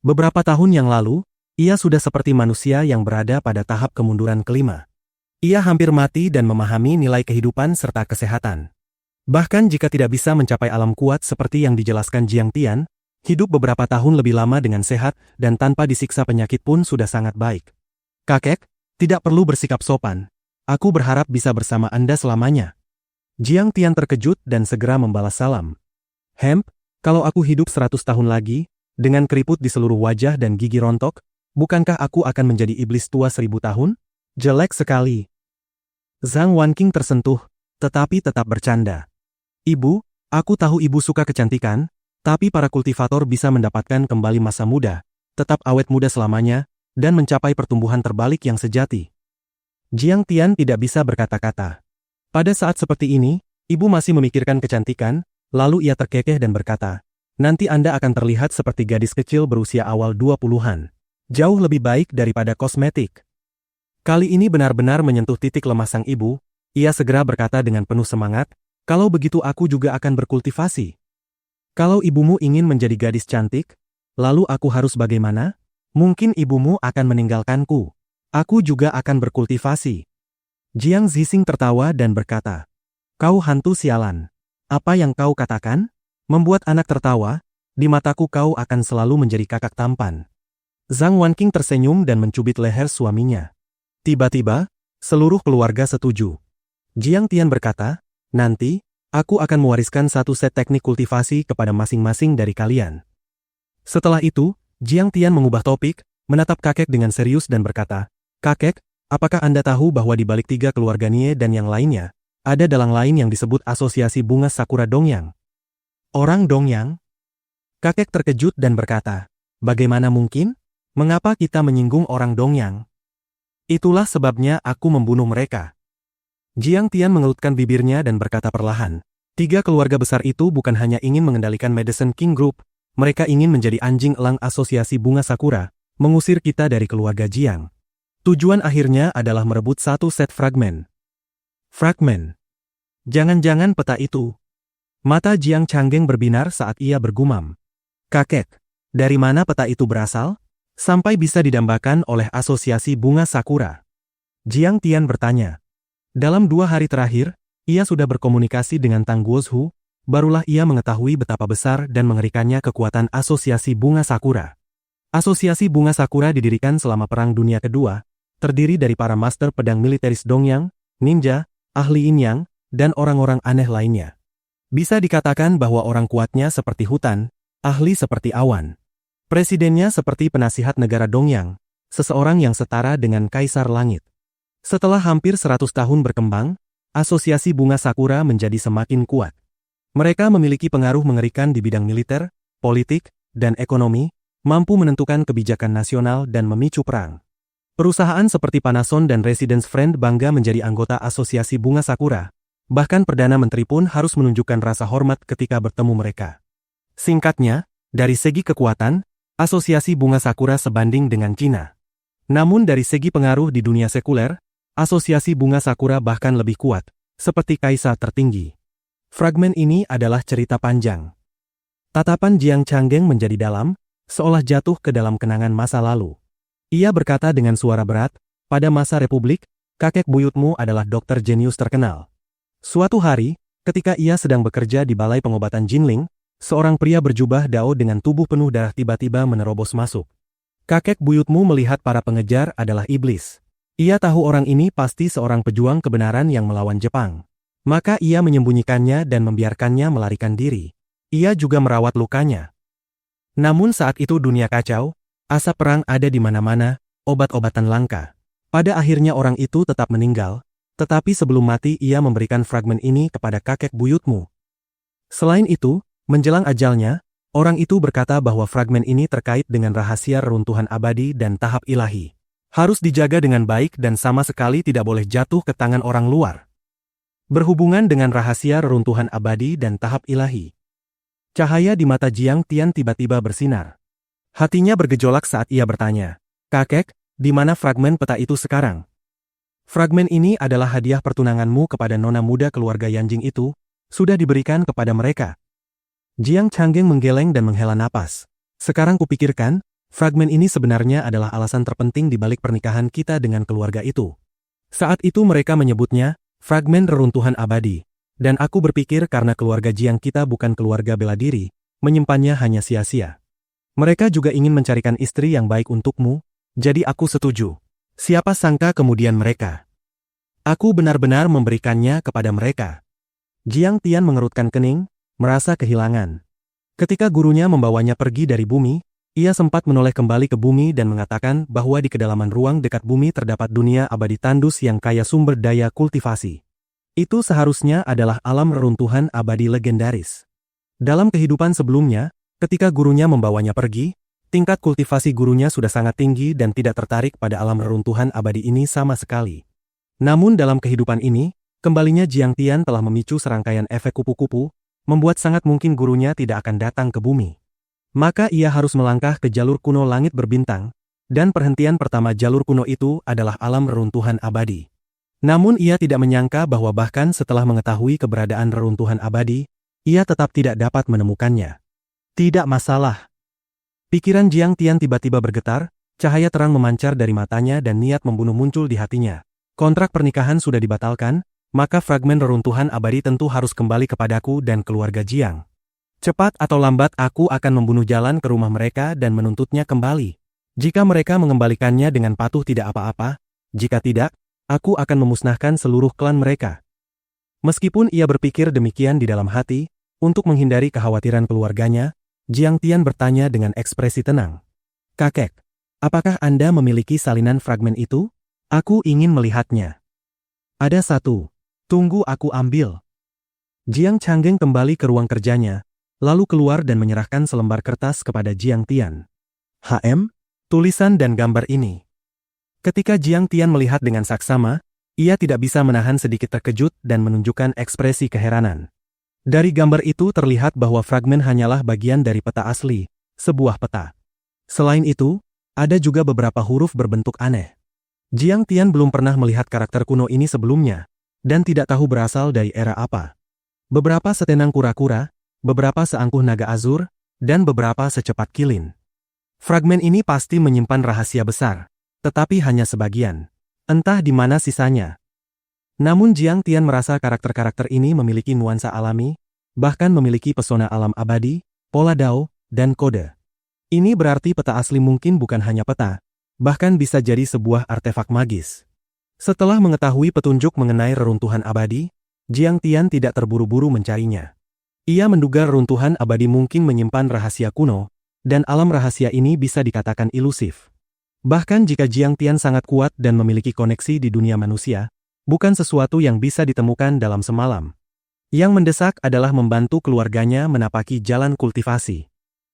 Beberapa tahun yang lalu, ia sudah seperti manusia yang berada pada tahap kemunduran kelima. Ia hampir mati dan memahami nilai kehidupan serta kesehatan. Bahkan jika tidak bisa mencapai alam kuat seperti yang dijelaskan Jiang Tian, hidup beberapa tahun lebih lama dengan sehat dan tanpa disiksa penyakit pun sudah sangat baik. Kakek, tidak perlu bersikap sopan. Aku berharap bisa bersama Anda selamanya. Jiang Tian terkejut dan segera membalas salam. Hemp, kalau aku hidup 100 tahun lagi, dengan keriput di seluruh wajah dan gigi rontok, bukankah aku akan menjadi iblis tua 1000 tahun? Jelek sekali. Zhang Wanqing tersentuh, tetapi tetap bercanda. Ibu, aku tahu ibu suka kecantikan, tapi para kultivator bisa mendapatkan kembali masa muda, tetap awet muda selamanya, dan mencapai pertumbuhan terbalik yang sejati. Jiang Tian tidak bisa berkata-kata. Pada saat seperti ini, ibu masih memikirkan kecantikan, lalu ia terkekeh dan berkata, nanti Anda akan terlihat seperti gadis kecil berusia awal 20-an. Jauh lebih baik daripada kosmetik. Kali ini benar-benar menyentuh titik lemah sang ibu, ia segera berkata dengan penuh semangat, kalau begitu aku juga akan berkultivasi. Kalau ibumu ingin menjadi gadis cantik, lalu aku harus bagaimana? Mungkin ibumu akan meninggalkanku. Aku juga akan berkultivasi. Jiang Zixing tertawa dan berkata, kau hantu sialan. Apa yang kau katakan? Membuat anak tertawa, di mataku kau akan selalu menjadi kakak tampan. Zhang Wanqing tersenyum dan mencubit leher suaminya. Tiba-tiba, seluruh keluarga setuju. Jiang Tian berkata, nanti, aku akan mewariskan satu set teknik kultivasi kepada masing-masing dari kalian. Setelah itu, Jiang Tian mengubah topik, menatap kakek dengan serius dan berkata, kakek, apakah Anda tahu bahwa di balik 3 keluarga Nie dan yang lainnya, ada dalang lain yang disebut Asosiasi Bunga Sakura Dongyang? Orang Dongyang? Kakek terkejut dan berkata, bagaimana mungkin? Mengapa kita menyinggung orang Dongyang? Itulah sebabnya aku membunuh mereka. Jiang Tian mengelutkan bibirnya dan berkata perlahan, 3 keluarga besar itu bukan hanya ingin mengendalikan Medicine King Group, mereka ingin menjadi anjing elang Asosiasi Bunga Sakura, mengusir kita dari keluarga Jiang. Tujuan akhirnya adalah merebut satu set fragmen. Fragmen. Jangan-jangan peta itu. Mata Jiang Changgeng berbinar saat ia bergumam. Kakek, dari mana peta itu berasal? Sampai bisa didambakan oleh Asosiasi Bunga Sakura. Jiang Tian bertanya. Dalam 2 hari terakhir, ia sudah berkomunikasi dengan Tang Guozhu, barulah ia mengetahui betapa besar dan mengerikannya kekuatan Asosiasi Bunga Sakura. Asosiasi Bunga Sakura didirikan selama Perang Dunia Kedua, terdiri dari para master pedang militeris Dongyang, ninja, ahli yin yang, dan orang-orang aneh lainnya. Bisa dikatakan bahwa orang kuatnya seperti hutan, ahli seperti awan. Presidennya seperti penasihat negara Dongyang, seseorang yang setara dengan Kaisar Langit. Setelah hampir 100 tahun berkembang, Asosiasi Bunga Sakura menjadi semakin kuat. Mereka memiliki pengaruh mengerikan di bidang militer, politik, dan ekonomi, mampu menentukan kebijakan nasional dan memicu perang. Perusahaan seperti Panasonic dan Residence Friend bangga menjadi anggota Asosiasi Bunga Sakura. Bahkan Perdana Menteri pun harus menunjukkan rasa hormat ketika bertemu mereka. Singkatnya, dari segi kekuatan, Asosiasi Bunga Sakura sebanding dengan Cina. Namun dari segi pengaruh di dunia sekuler, Asosiasi Bunga Sakura bahkan lebih kuat, seperti kaisar tertinggi. Fragmen ini adalah cerita panjang. Tatapan Jiang Changgeng menjadi dalam, seolah jatuh ke dalam kenangan masa lalu. Ia berkata dengan suara berat, pada masa Republik, kakek buyutmu adalah dokter jenius terkenal. Suatu hari, ketika ia sedang bekerja di balai pengobatan Jinling, seorang pria berjubah Dao dengan tubuh penuh darah tiba-tiba menerobos masuk. Kakek buyutmu melihat para pengejar adalah iblis. Ia tahu orang ini pasti seorang pejuang kebenaran yang melawan Jepang. Maka ia menyembunyikannya dan membiarkannya melarikan diri. Ia juga merawat lukanya. Namun saat itu dunia kacau, asap perang ada di mana-mana, obat-obatan langka. Pada akhirnya orang itu tetap meninggal, tetapi sebelum mati ia memberikan fragmen ini kepada kakek buyutmu. Selain itu, menjelang ajalnya, orang itu berkata bahwa fragmen ini terkait dengan rahasia reruntuhan abadi dan tahap ilahi. Harus dijaga dengan baik dan sama sekali tidak boleh jatuh ke tangan orang luar. Berhubungan dengan rahasia reruntuhan abadi dan tahap ilahi. Cahaya di mata Jiang Tian tiba-tiba bersinar. Hatinya bergejolak saat ia bertanya, "Kakek, di mana fragmen peta itu sekarang?" "Fragmen ini adalah hadiah pertunanganmu kepada nona muda keluarga Yanjing itu, sudah diberikan kepada mereka." Jiang Changgeng menggeleng dan menghela napas. "Sekarang kupikirkan, fragmen ini sebenarnya adalah alasan terpenting di balik pernikahan kita dengan keluarga itu. Saat itu mereka menyebutnya, fragmen reruntuhan abadi. Dan aku berpikir karena keluarga Jiang kita bukan keluarga bela diri, menyimpannya hanya sia-sia. Mereka juga ingin mencarikan istri yang baik untukmu, jadi aku setuju. Siapa sangka kemudian mereka. Aku benar-benar memberikannya kepada mereka." Jiang Tian mengerutkan kening, merasa kehilangan. Ketika gurunya membawanya pergi dari bumi, ia sempat menoleh kembali ke bumi dan mengatakan bahwa di kedalaman ruang dekat bumi terdapat dunia abadi tandus yang kaya sumber daya kultivasi. Itu seharusnya adalah alam reruntuhan abadi legendaris. Dalam kehidupan sebelumnya, ketika gurunya membawanya pergi, tingkat kultivasi gurunya sudah sangat tinggi dan tidak tertarik pada alam reruntuhan abadi ini sama sekali. Namun dalam kehidupan ini, kembalinya Jiang Tian telah memicu serangkaian efek kupu-kupu, membuat sangat mungkin gurunya tidak akan datang ke bumi. Maka ia harus melangkah ke jalur kuno langit berbintang, dan perhentian pertama jalur kuno itu adalah alam reruntuhan abadi. Namun ia tidak menyangka bahwa bahkan setelah mengetahui keberadaan reruntuhan abadi, ia tetap tidak dapat menemukannya. Tidak masalah. Pikiran Jiang Tian tiba-tiba bergetar, cahaya terang memancar dari matanya dan niat membunuh muncul di hatinya. Kontrak pernikahan sudah dibatalkan, maka fragmen reruntuhan abadi tentu harus kembali kepadaku dan keluarga Jiang. Cepat atau lambat aku akan membunuh jalan ke rumah mereka dan menuntutnya kembali. Jika mereka mengembalikannya dengan patuh tidak apa-apa, jika tidak, aku akan memusnahkan seluruh klan mereka. Meskipun ia berpikir demikian di dalam hati, untuk menghindari kekhawatiran keluarganya, Jiang Tian bertanya dengan ekspresi tenang. "Kakek, apakah Anda memiliki salinan fragmen itu? Aku ingin melihatnya." "Ada satu. Tunggu aku ambil." Jiang Changgeng kembali ke ruang kerjanya, lalu keluar dan menyerahkan selembar kertas kepada Jiang Tian. Tulisan dan gambar ini." Ketika Jiang Tian melihat dengan saksama, ia tidak bisa menahan sedikit terkejut dan menunjukkan ekspresi keheranan. Dari gambar itu terlihat bahwa fragmen hanyalah bagian dari peta asli, sebuah peta. Selain itu, ada juga beberapa huruf berbentuk aneh. Jiang Tian belum pernah melihat karakter kuno ini sebelumnya, dan tidak tahu berasal dari era apa. Beberapa setenang kura-kura, beberapa seangkuh naga azur, dan beberapa secepat kilin. Fragmen ini pasti menyimpan rahasia besar. Tetapi hanya sebagian. Entah di mana sisanya. Namun Jiang Tian merasa karakter-karakter ini memiliki nuansa alami, bahkan memiliki pesona alam abadi, pola Dao, dan kode. Ini berarti peta asli mungkin bukan hanya peta, bahkan bisa jadi sebuah artefak magis. Setelah mengetahui petunjuk mengenai reruntuhan abadi, Jiang Tian tidak terburu-buru mencarinya. Ia menduga reruntuhan abadi mungkin menyimpan rahasia kuno, dan alam rahasia ini bisa dikatakan ilusif. Bahkan jika Jiang Tian sangat kuat dan memiliki koneksi di dunia manusia, bukan sesuatu yang bisa ditemukan dalam semalam. Yang mendesak adalah membantu keluarganya menapaki jalan kultivasi.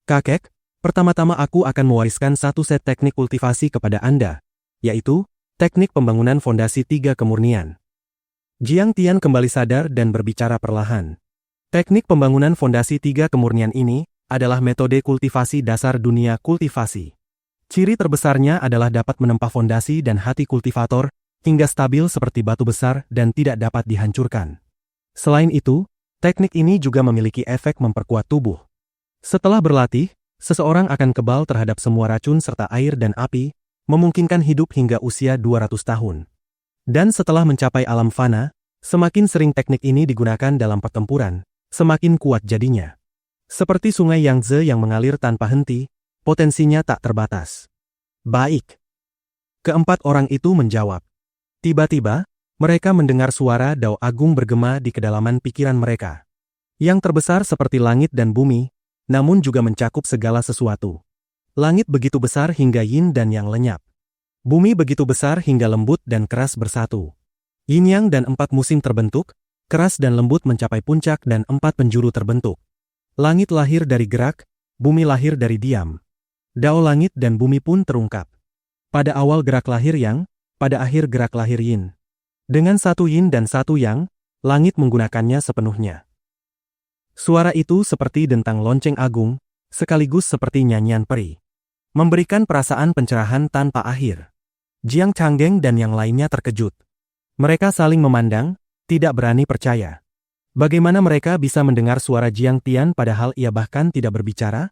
Kakek, pertama-tama aku akan mewariskan satu set teknik kultivasi kepada Anda, yaitu teknik pembangunan fondasi 3 kemurnian. Jiang Tian kembali sadar dan berbicara perlahan. Teknik pembangunan fondasi 3 kemurnian ini adalah metode kultivasi dasar dunia kultivasi. Ciri terbesarnya adalah dapat menempa fondasi dan hati kultivator hingga stabil seperti batu besar dan tidak dapat dihancurkan. Selain itu, teknik ini juga memiliki efek memperkuat tubuh. Setelah berlatih, seseorang akan kebal terhadap semua racun serta air dan api, memungkinkan hidup hingga usia 200 tahun. Dan setelah mencapai alam fana, semakin sering teknik ini digunakan dalam pertempuran, semakin kuat jadinya. Seperti sungai Yangtze yang mengalir tanpa henti, potensinya tak terbatas. Baik. Keempat orang itu menjawab. Tiba-tiba, mereka mendengar suara Dao Agung bergema di kedalaman pikiran mereka. Yang terbesar seperti langit dan bumi, namun juga mencakup segala sesuatu. Langit begitu besar hingga yin dan yang lenyap. Bumi begitu besar hingga lembut dan keras bersatu. Yin-yang dan 4 musim terbentuk, keras dan lembut mencapai puncak dan 4 penjuru terbentuk. Langit lahir dari gerak, bumi lahir dari diam. Dao langit dan bumi pun terungkap. Pada awal gerak lahir yang, pada akhir gerak lahir yin. Dengan satu yin dan satu yang, langit menggunakannya sepenuhnya. Suara itu seperti dentang lonceng agung, sekaligus seperti nyanyian peri. Memberikan perasaan pencerahan tanpa akhir. Jiang Changgeng dan yang lainnya terkejut. Mereka saling memandang, tidak berani percaya. Bagaimana mereka bisa mendengar suara Jiang Tian padahal ia bahkan tidak berbicara?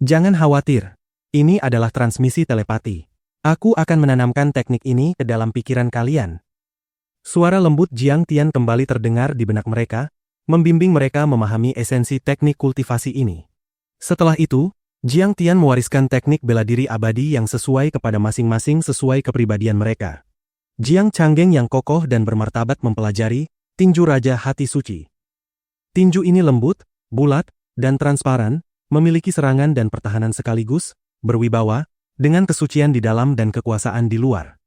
Jangan khawatir. Ini adalah transmisi telepati. Aku akan menanamkan teknik ini ke dalam pikiran kalian. Suara lembut Jiang Tian kembali terdengar di benak mereka, membimbing mereka memahami esensi teknik kultivasi ini. Setelah itu, Jiang Tian mewariskan teknik bela diri abadi yang sesuai kepada masing-masing sesuai kepribadian mereka. Jiang Changgeng yang kokoh dan bermartabat mempelajari tinju Raja Hati Suci. Tinju ini lembut, bulat, dan transparan, memiliki serangan dan pertahanan sekaligus, berwibawa, dengan kesucian di dalam dan kekuasaan di luar.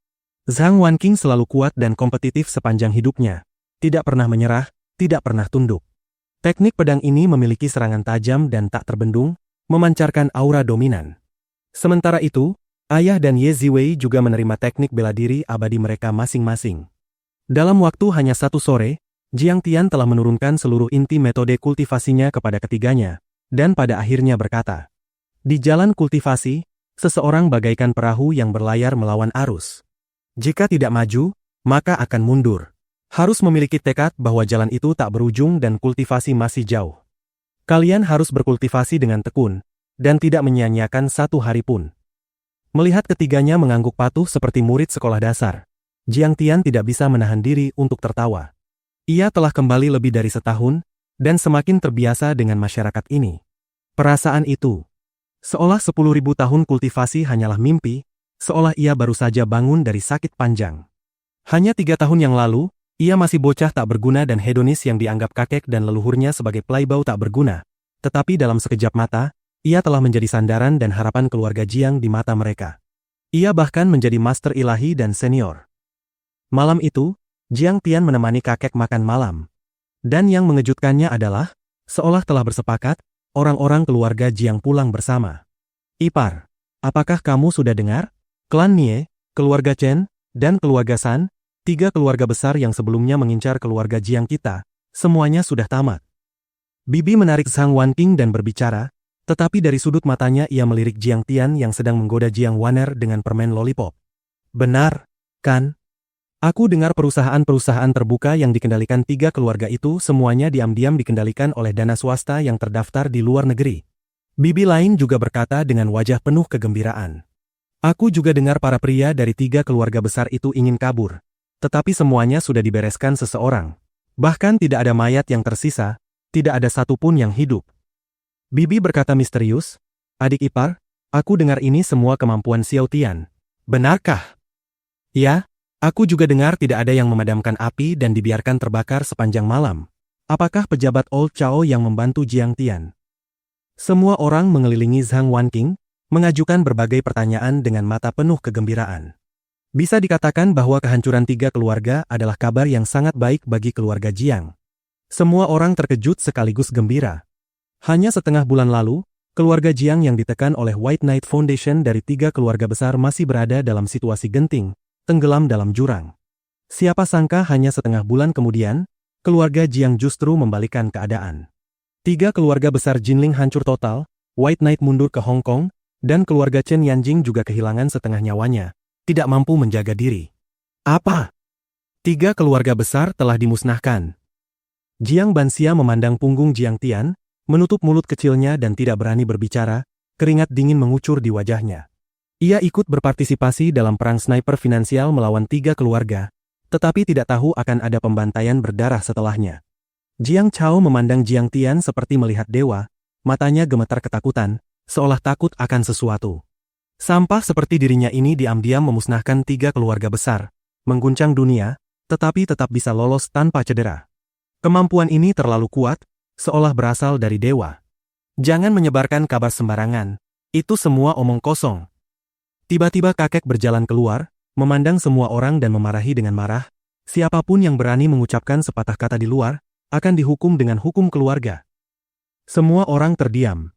Zhang Wanqing selalu kuat dan kompetitif sepanjang hidupnya, tidak pernah menyerah, tidak pernah tunduk. Teknik pedang ini memiliki serangan tajam dan tak terbendung, memancarkan aura dominan. Sementara itu, ayah dan Ye Ziwei juga menerima teknik bela diri abadi mereka masing-masing. Dalam waktu hanya 1 sore, Jiang Tian telah menurunkan seluruh inti metode kultivasinya kepada ketiganya, dan pada akhirnya berkata, di jalan kultivasi, seseorang bagaikan perahu yang berlayar melawan arus. Jika tidak maju, maka akan mundur. Harus memiliki tekad bahwa jalan itu tak berujung dan kultivasi masih jauh. Kalian harus berkultivasi dengan tekun, dan tidak menyia-nyiakan 1 hari pun. Melihat ketiganya mengangguk patuh seperti murid sekolah dasar, Jiang Tian tidak bisa menahan diri untuk tertawa. Ia telah kembali lebih dari setahun, dan semakin terbiasa dengan masyarakat ini. Perasaan itu, seolah 10.000 tahun kultivasi hanyalah mimpi, seolah ia baru saja bangun dari sakit panjang. Hanya 3 tahun yang lalu, ia masih bocah tak berguna dan hedonis yang dianggap kakek dan leluhurnya sebagai pelaibau tak berguna. Tetapi dalam sekejap mata, ia telah menjadi sandaran dan harapan keluarga Jiang di mata mereka. Ia bahkan menjadi master ilahi dan senior. Malam itu, Jiang Tian menemani kakek makan malam. Dan yang mengejutkannya adalah, seolah telah bersepakat, orang-orang keluarga Jiang pulang bersama. Ipar, apakah kamu sudah dengar? Klan Nie, keluarga Chen, dan keluarga San, 3 keluarga besar yang sebelumnya mengincar keluarga Jiang kita, semuanya sudah tamat. Bibi menarik Zhang Wanqing dan berbicara, tetapi dari sudut matanya ia melirik Jiang Tian yang sedang menggoda Jiang Waner dengan permen lollipop. Benar, kan? Aku dengar perusahaan-perusahaan terbuka yang dikendalikan 3 keluarga itu semuanya diam-diam dikendalikan oleh dana swasta yang terdaftar di luar negeri. Bibi lain juga berkata dengan wajah penuh kegembiraan. Aku juga dengar para pria dari 3 keluarga besar itu ingin kabur. Tetapi semuanya sudah dibereskan seseorang. Bahkan tidak ada mayat yang tersisa, tidak ada satupun yang hidup. Bibi berkata misterius, adik ipar, aku dengar ini semua kemampuan Xiao Tian. Benarkah? Ya. Aku juga dengar tidak ada yang memadamkan api dan dibiarkan terbakar sepanjang malam. Apakah pejabat Old Chao yang membantu Jiang Tian? Semua orang mengelilingi Zhang Wanqing, mengajukan berbagai pertanyaan dengan mata penuh kegembiraan. Bisa dikatakan bahwa kehancuran 3 keluarga adalah kabar yang sangat baik bagi keluarga Jiang. Semua orang terkejut sekaligus gembira. Hanya setengah bulan lalu, keluarga Jiang yang ditekan oleh White Knight Foundation dari 3 keluarga besar masih berada dalam situasi genting, tenggelam dalam jurang. Siapa sangka hanya setengah bulan kemudian, keluarga Jiang justru membalikkan keadaan. 3 keluarga besar Jinling hancur total, White Knight mundur ke Hong Kong, dan keluarga Chen Yanjing juga kehilangan setengah nyawanya, tidak mampu menjaga diri. Apa? 3 keluarga besar telah dimusnahkan. Jiang Banxia memandang punggung Jiang Tian, menutup mulut kecilnya dan tidak berani berbicara, keringat dingin mengucur di wajahnya. Ia ikut berpartisipasi dalam perang sniper finansial melawan 3 keluarga, tetapi tidak tahu akan ada pembantaian berdarah setelahnya. Jiang Chao memandang Jiang Tian seperti melihat dewa, matanya gemetar ketakutan, seolah takut akan sesuatu. Sampah seperti dirinya ini diam-diam memusnahkan 3 keluarga besar, mengguncang dunia, tetapi tetap bisa lolos tanpa cedera. Kemampuan ini terlalu kuat, seolah berasal dari dewa. Jangan menyebarkan kabar sembarangan, itu semua omong kosong. Tiba-tiba kakek berjalan keluar, memandang semua orang dan memarahi dengan marah, siapapun yang berani mengucapkan sepatah kata di luar, akan dihukum dengan hukum keluarga. Semua orang terdiam.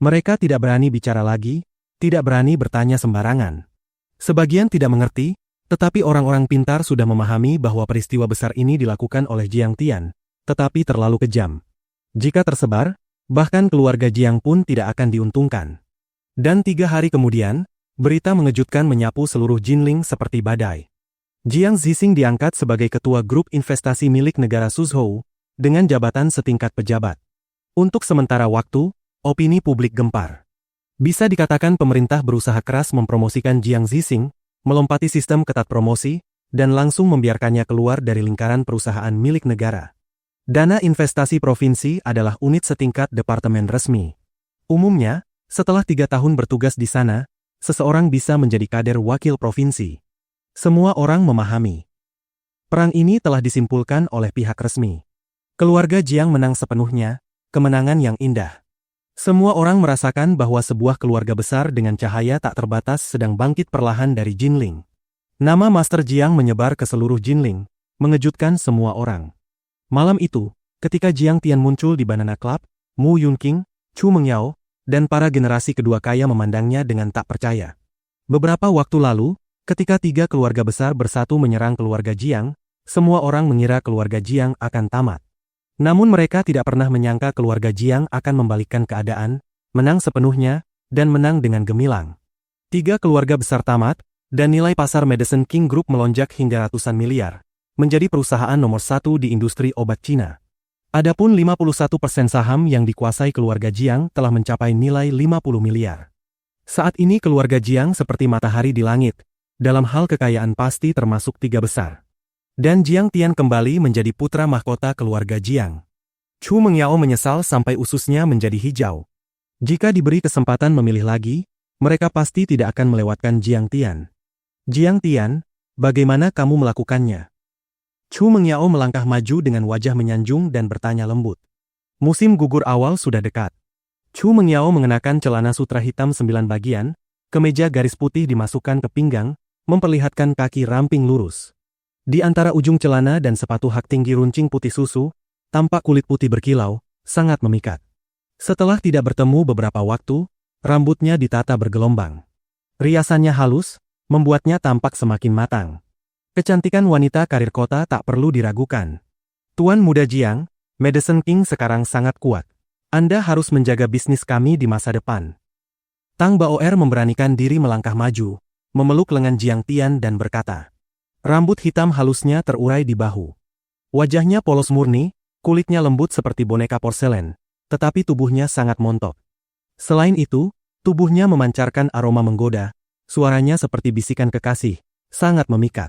Mereka tidak berani bicara lagi, tidak berani bertanya sembarangan. Sebagian tidak mengerti, tetapi orang-orang pintar sudah memahami bahwa peristiwa besar ini dilakukan oleh Jiang Tian, tetapi terlalu kejam. Jika tersebar, bahkan keluarga Jiang pun tidak akan diuntungkan. Dan 3 hari kemudian, berita mengejutkan menyapu seluruh Jinling seperti badai. Jiang Zixing diangkat sebagai ketua grup investasi milik negara Suzhou, dengan jabatan setingkat pejabat. Untuk sementara waktu, opini publik gempar. Bisa dikatakan pemerintah berusaha keras mempromosikan Jiang Zixing, melompati sistem ketat promosi, dan langsung membiarkannya keluar dari lingkaran perusahaan milik negara. Dana investasi provinsi adalah unit setingkat departemen resmi. Umumnya, setelah 3 tahun bertugas di sana, seseorang bisa menjadi kader wakil provinsi. Semua orang memahami. Perang ini telah disimpulkan oleh pihak resmi. Keluarga Jiang menang sepenuhnya, kemenangan yang indah. Semua orang merasakan bahwa sebuah keluarga besar dengan cahaya tak terbatas sedang bangkit perlahan dari Jinling. Nama Master Jiang menyebar ke seluruh Jinling, mengejutkan semua orang. Malam itu, ketika Jiang Tian muncul di Banana Club, Mu Yunqing, Chu Mengyao, dan para generasi kedua kaya memandangnya dengan tak percaya. Beberapa waktu lalu, ketika 3 keluarga besar bersatu menyerang keluarga Jiang, semua orang mengira keluarga Jiang akan tamat. Namun mereka tidak pernah menyangka keluarga Jiang akan membalikkan keadaan, menang sepenuhnya, dan menang dengan gemilang. 3 keluarga besar tamat, dan nilai pasar Medicine King Group melonjak hingga ratusan miliar, menjadi perusahaan nomor 1 di industri obat Cina. Adapun 51% saham yang dikuasai keluarga Jiang telah mencapai nilai 50 miliar. Saat ini keluarga Jiang seperti matahari di langit, dalam hal kekayaan pasti termasuk 3 besar. Dan Jiang Tian kembali menjadi putra mahkota keluarga Jiang. Chu Mengyao menyesal sampai ususnya menjadi hijau. Jika diberi kesempatan memilih lagi, mereka pasti tidak akan melewatkan Jiang Tian. Jiang Tian, bagaimana kamu melakukannya? Chu Mengyao melangkah maju dengan wajah menyanjung dan bertanya lembut. Musim gugur awal sudah dekat. Chu Mengyao mengenakan celana sutra hitam 9 bagian, kemeja garis putih dimasukkan ke pinggang, memperlihatkan kaki ramping lurus. Di antara ujung celana dan sepatu hak tinggi runcing putih susu, tampak kulit putih berkilau, sangat memikat. Setelah tidak bertemu beberapa waktu, rambutnya ditata bergelombang. Riasannya halus, membuatnya tampak semakin matang. Kecantikan wanita karir kota tak perlu diragukan. Tuan Muda Jiang, Medicine King sekarang sangat kuat. Anda harus menjaga bisnis kami di masa depan. Tang Baoer memberanikan diri melangkah maju, memeluk lengan Jiang Tian dan berkata. Rambut hitam halusnya terurai di bahu. Wajahnya polos murni, kulitnya lembut seperti boneka porselen, tetapi tubuhnya sangat montok. Selain itu, tubuhnya memancarkan aroma menggoda, suaranya seperti bisikan kekasih, sangat memikat.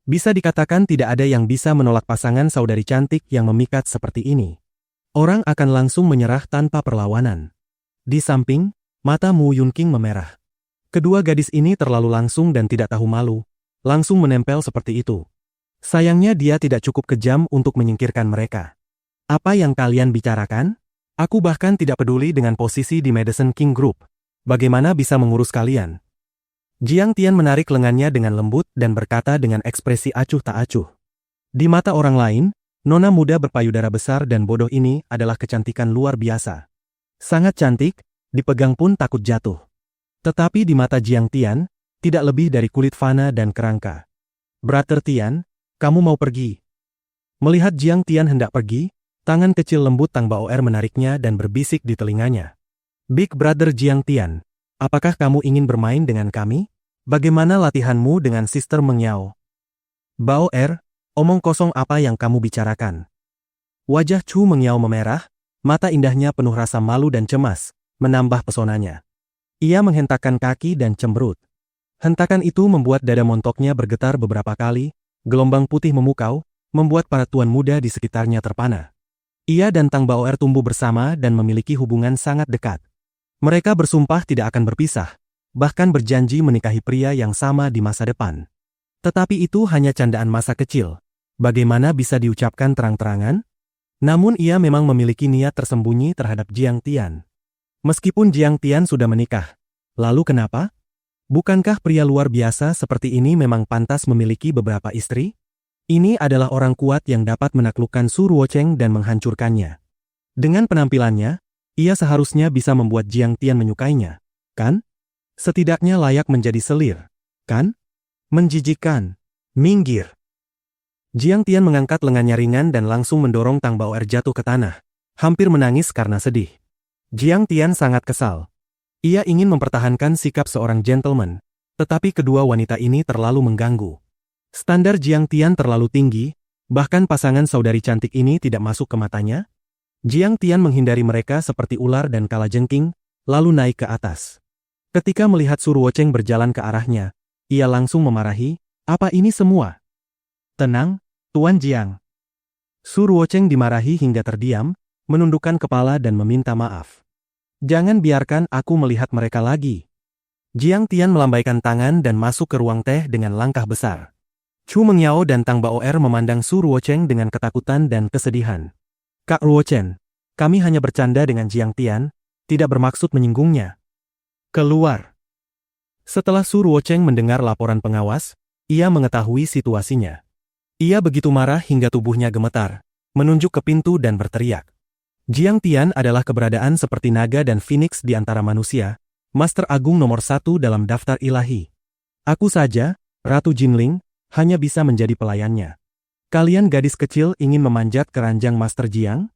Bisa dikatakan tidak ada yang bisa menolak pasangan saudari cantik yang memikat seperti ini. Orang akan langsung menyerah tanpa perlawanan. Di samping, mata Mu Yunqing memerah. Kedua gadis ini terlalu langsung dan tidak tahu malu, langsung menempel seperti itu. Sayangnya dia tidak cukup kejam untuk menyingkirkan mereka. Apa yang kalian bicarakan? Aku bahkan tidak peduli dengan posisi di Medicine King Group. bagaimana bisa mengurus kalian? Jiang Tian menarik lengannya dengan lembut dan berkata dengan ekspresi acuh tak acuh. Di mata orang lain, nona muda berpayudara besar dan bodoh ini adalah kecantikan luar biasa. Sangat cantik, dipegang pun takut jatuh. Tetapi di mata Jiang Tian, tidak lebih dari kulit fana dan kerangka. Brother Tian, kamu mau pergi? Melihat Jiang Tian hendak pergi, tangan kecil lembut Tang Bao'er menariknya dan berbisik di telinganya. Big Brother Jiang Tian, apakah kamu ingin bermain dengan kami? Bagaimana latihanmu dengan Sister Meng Yao? Bao'er, omong kosong apa yang kamu bicarakan? Wajah Chu Meng Yao memerah, mata indahnya penuh rasa malu dan cemas, menambah pesonanya. Ia menghentakkan kaki dan cemberut. Hentakan itu membuat dada montoknya bergetar beberapa kali, gelombang putih memukau, membuat para tuan muda di sekitarnya terpana. Ia dan Tang Bao'er tumbuh bersama dan memiliki hubungan sangat dekat. Mereka bersumpah tidak akan berpisah, bahkan berjanji menikahi pria yang sama di masa depan. Tetapi itu hanya candaan masa kecil. Bagaimana bisa diucapkan terang-terangan? Namun ia memang memiliki niat tersembunyi terhadap Jiang Tian. Meskipun Jiang Tian sudah menikah. Lalu kenapa? Bukankah pria luar biasa seperti ini memang pantas memiliki beberapa istri? Ini adalah orang kuat yang dapat menaklukkan Su Ruocheng dan menghancurkannya. Dengan penampilannya, ia seharusnya bisa membuat Jiang Tian menyukainya, kan? Setidaknya layak menjadi selir, kan? Menjijikkan. Minggir. Jiang Tian mengangkat lengannya ringan dan langsung mendorong Tang Bao'er jatuh ke tanah, hampir menangis karena sedih. Jiang Tian sangat kesal. Ia ingin mempertahankan sikap seorang gentleman, tetapi kedua wanita ini terlalu mengganggu. Standar Jiang Tian terlalu tinggi, bahkan pasangan saudari cantik ini tidak masuk ke matanya. Jiang Tian menghindari mereka seperti ular dan kalajengking, lalu naik ke atas. Ketika melihat Su Ruocheng berjalan ke arahnya, ia langsung memarahi, "Apa ini semua?" "Tenang, Tuan Jiang." Su Ruocheng dimarahi hingga terdiam, menundukkan kepala dan meminta maaf. "Jangan biarkan aku melihat mereka lagi." Jiang Tian melambaikan tangan dan masuk ke ruang teh dengan langkah besar. Chu Meng Yao dan Tang Bao'er memandang Su Ruocheng dengan ketakutan dan kesedihan. "Kak Ruochen, kami hanya bercanda dengan Jiang Tian, tidak bermaksud menyinggungnya. Keluar." Setelah Su Ruocheng mendengar laporan pengawas, ia mengetahui situasinya. Ia begitu marah hingga tubuhnya gemetar, menunjuk ke pintu dan berteriak. Jiang Tian adalah keberadaan seperti naga dan phoenix di antara manusia, Master Agung nomor 1 dalam daftar ilahi. Aku saja, Ratu Jinling, hanya bisa menjadi pelayannya. Kalian gadis kecil ingin memanjat ke ranjang Master Jiang?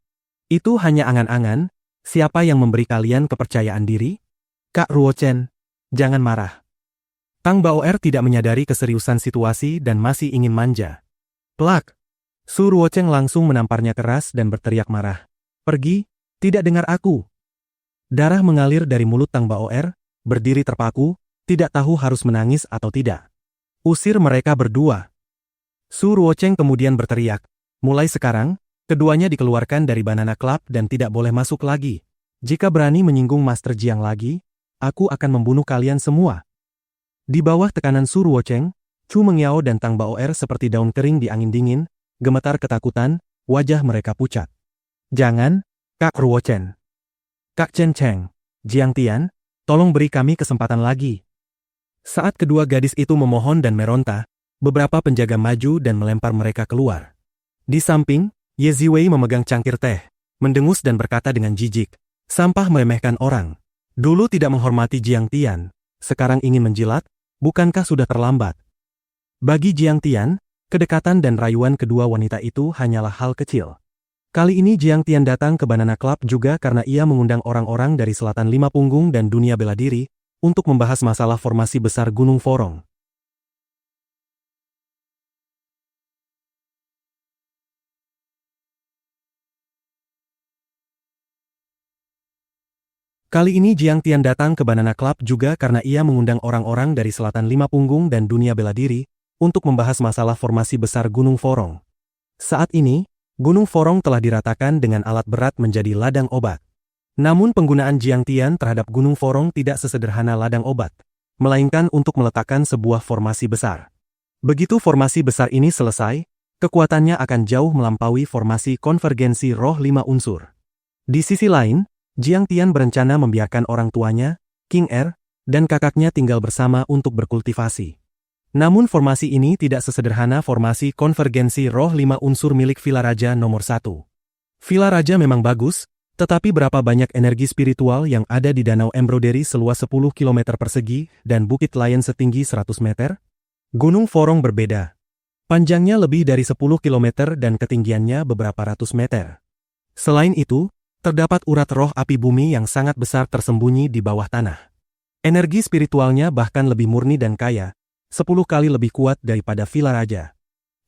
Itu hanya angan-angan. Siapa yang memberi kalian kepercayaan diri? Kak Ruochen, jangan marah. Tang Bao'er tidak menyadari keseriusan situasi dan masih ingin manja. Plak! Su Ruocheng langsung menamparnya keras dan berteriak marah. "Pergi, tidak dengar aku." Darah mengalir dari mulut Tang Bao'er, berdiri terpaku, tidak tahu harus menangis atau tidak. "Usir mereka berdua." Su Ruocheng kemudian berteriak, "Mulai sekarang, keduanya dikeluarkan dari Banana Club dan tidak boleh masuk lagi. Jika berani menyinggung Master Jiang lagi, aku akan membunuh kalian semua." Di bawah tekanan Su Ruocheng, Chu Meng Yao dan Tang Bao'er seperti daun kering di angin dingin, gemetar ketakutan, wajah mereka pucat. "Jangan, Kak Ruochen. Kak Chen Cheng, Jiang Tian, tolong beri kami kesempatan lagi." Saat kedua gadis itu memohon dan meronta, beberapa penjaga maju dan melempar mereka keluar. Di samping, Ye Ziwei memegang cangkir teh, mendengus dan berkata dengan jijik, "Sampah meremehkan orang. Dulu tidak menghormati Jiang Tian, sekarang ingin menjilat, bukankah sudah terlambat?" Bagi Jiang Tian, kedekatan dan rayuan kedua wanita itu hanyalah hal kecil. Kali ini Jiang Tian datang ke Banana Club juga karena ia mengundang orang-orang dari Selatan Lima Punggung dan dunia bela diri untuk membahas masalah formasi besar Gunung Forong. Kali ini Jiang Tian datang ke Banana Club juga karena ia mengundang orang-orang dari Selatan Lima Punggung dan dunia bela diri untuk membahas masalah formasi besar Gunung Forong. Saat ini, Gunung Forong telah diratakan dengan alat berat menjadi ladang obat. Namun penggunaan Jiang Tian terhadap Gunung Forong tidak sesederhana ladang obat, melainkan untuk meletakkan sebuah formasi besar. Begitu formasi besar ini selesai, kekuatannya akan jauh melampaui formasi konvergensi roh 5 unsur. Di sisi lain, Jiang Tian berencana membiarkan orang tuanya, King Er, dan kakaknya tinggal bersama untuk berkultivasi. Namun formasi ini tidak sesederhana formasi konvergensi roh 5 unsur milik Villa Raja nomor 1. Villa Raja memang bagus, tetapi berapa banyak energi spiritual yang ada di Danau Embroidery seluas 10 km persegi dan Bukit Lion setinggi 100 meter? Gunung Forong berbeda. Panjangnya lebih dari 10 km dan ketinggiannya beberapa ratus meter. Selain itu, terdapat urat roh api bumi yang sangat besar tersembunyi di bawah tanah. Energi spiritualnya bahkan lebih murni dan kaya, 10 kali lebih kuat daripada Villa Raja.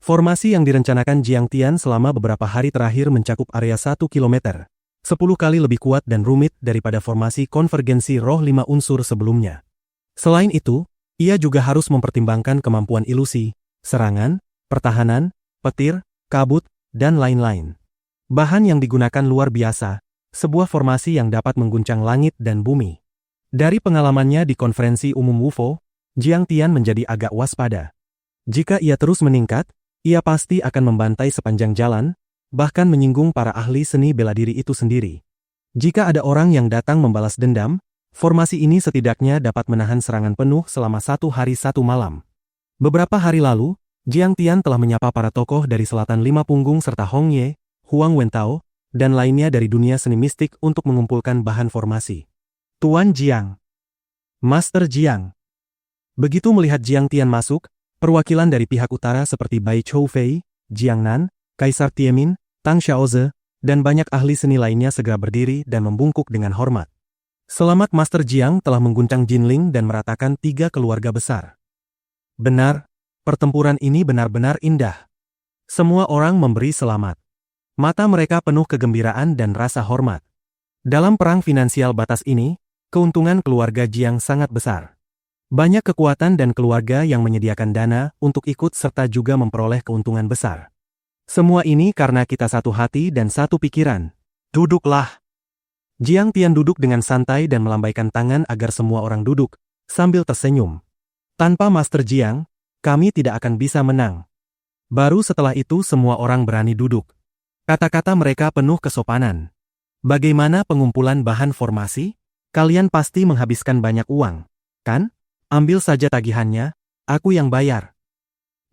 Formasi yang direncanakan Jiang Tian selama beberapa hari terakhir mencakup area 1 km, 10 kali lebih kuat dan rumit daripada formasi konvergensi roh 5 unsur sebelumnya. Selain itu, ia juga harus mempertimbangkan kemampuan ilusi, serangan, pertahanan, petir, kabut, dan lain-lain. Bahan yang digunakan luar biasa, sebuah formasi yang dapat mengguncang langit dan bumi. Dari pengalamannya di konferensi umum WUFO, Jiang Tian menjadi agak waspada. Jika ia terus meningkat, ia pasti akan membantai sepanjang jalan, bahkan menyinggung para ahli seni bela diri itu sendiri. Jika ada orang yang datang membalas dendam, formasi ini setidaknya dapat menahan serangan penuh selama 1 hari 1 malam. Beberapa hari lalu, Jiang Tian telah menyapa para tokoh dari Selatan Lima Punggung serta Hong Ye, Huang Wentao, dan lainnya dari dunia seni mistik untuk mengumpulkan bahan formasi. Tuan Jiang. Master Jiang. Begitu melihat Jiang Tian masuk, perwakilan dari pihak utara seperti Bai Chou Fei, Jiang Nan, Kaisar Tiemin, Tang Xiaoze, dan banyak ahli seni lainnya segera berdiri dan membungkuk dengan hormat. Selamat Master Jiang telah mengguncang Jinling dan meratakan 3 keluarga besar. Benar, pertempuran ini benar-benar indah. Semua orang memberi selamat. Mata mereka penuh kegembiraan dan rasa hormat. Dalam perang finansial batas ini, keuntungan keluarga Jiang sangat besar. Banyak kekuatan dan keluarga yang menyediakan dana untuk ikut serta juga memperoleh keuntungan besar. Semua ini karena kita satu hati dan satu pikiran. Duduklah. Jiang Tian duduk dengan santai dan melambaikan tangan agar semua orang duduk, sambil tersenyum. Tanpa Master Jiang, kami tidak akan bisa menang. Baru setelah itu semua orang berani duduk. Kata-kata mereka penuh kesopanan. Bagaimana pengumpulan bahan formasi? Kalian pasti menghabiskan banyak uang, kan? Ambil saja tagihannya, aku yang bayar.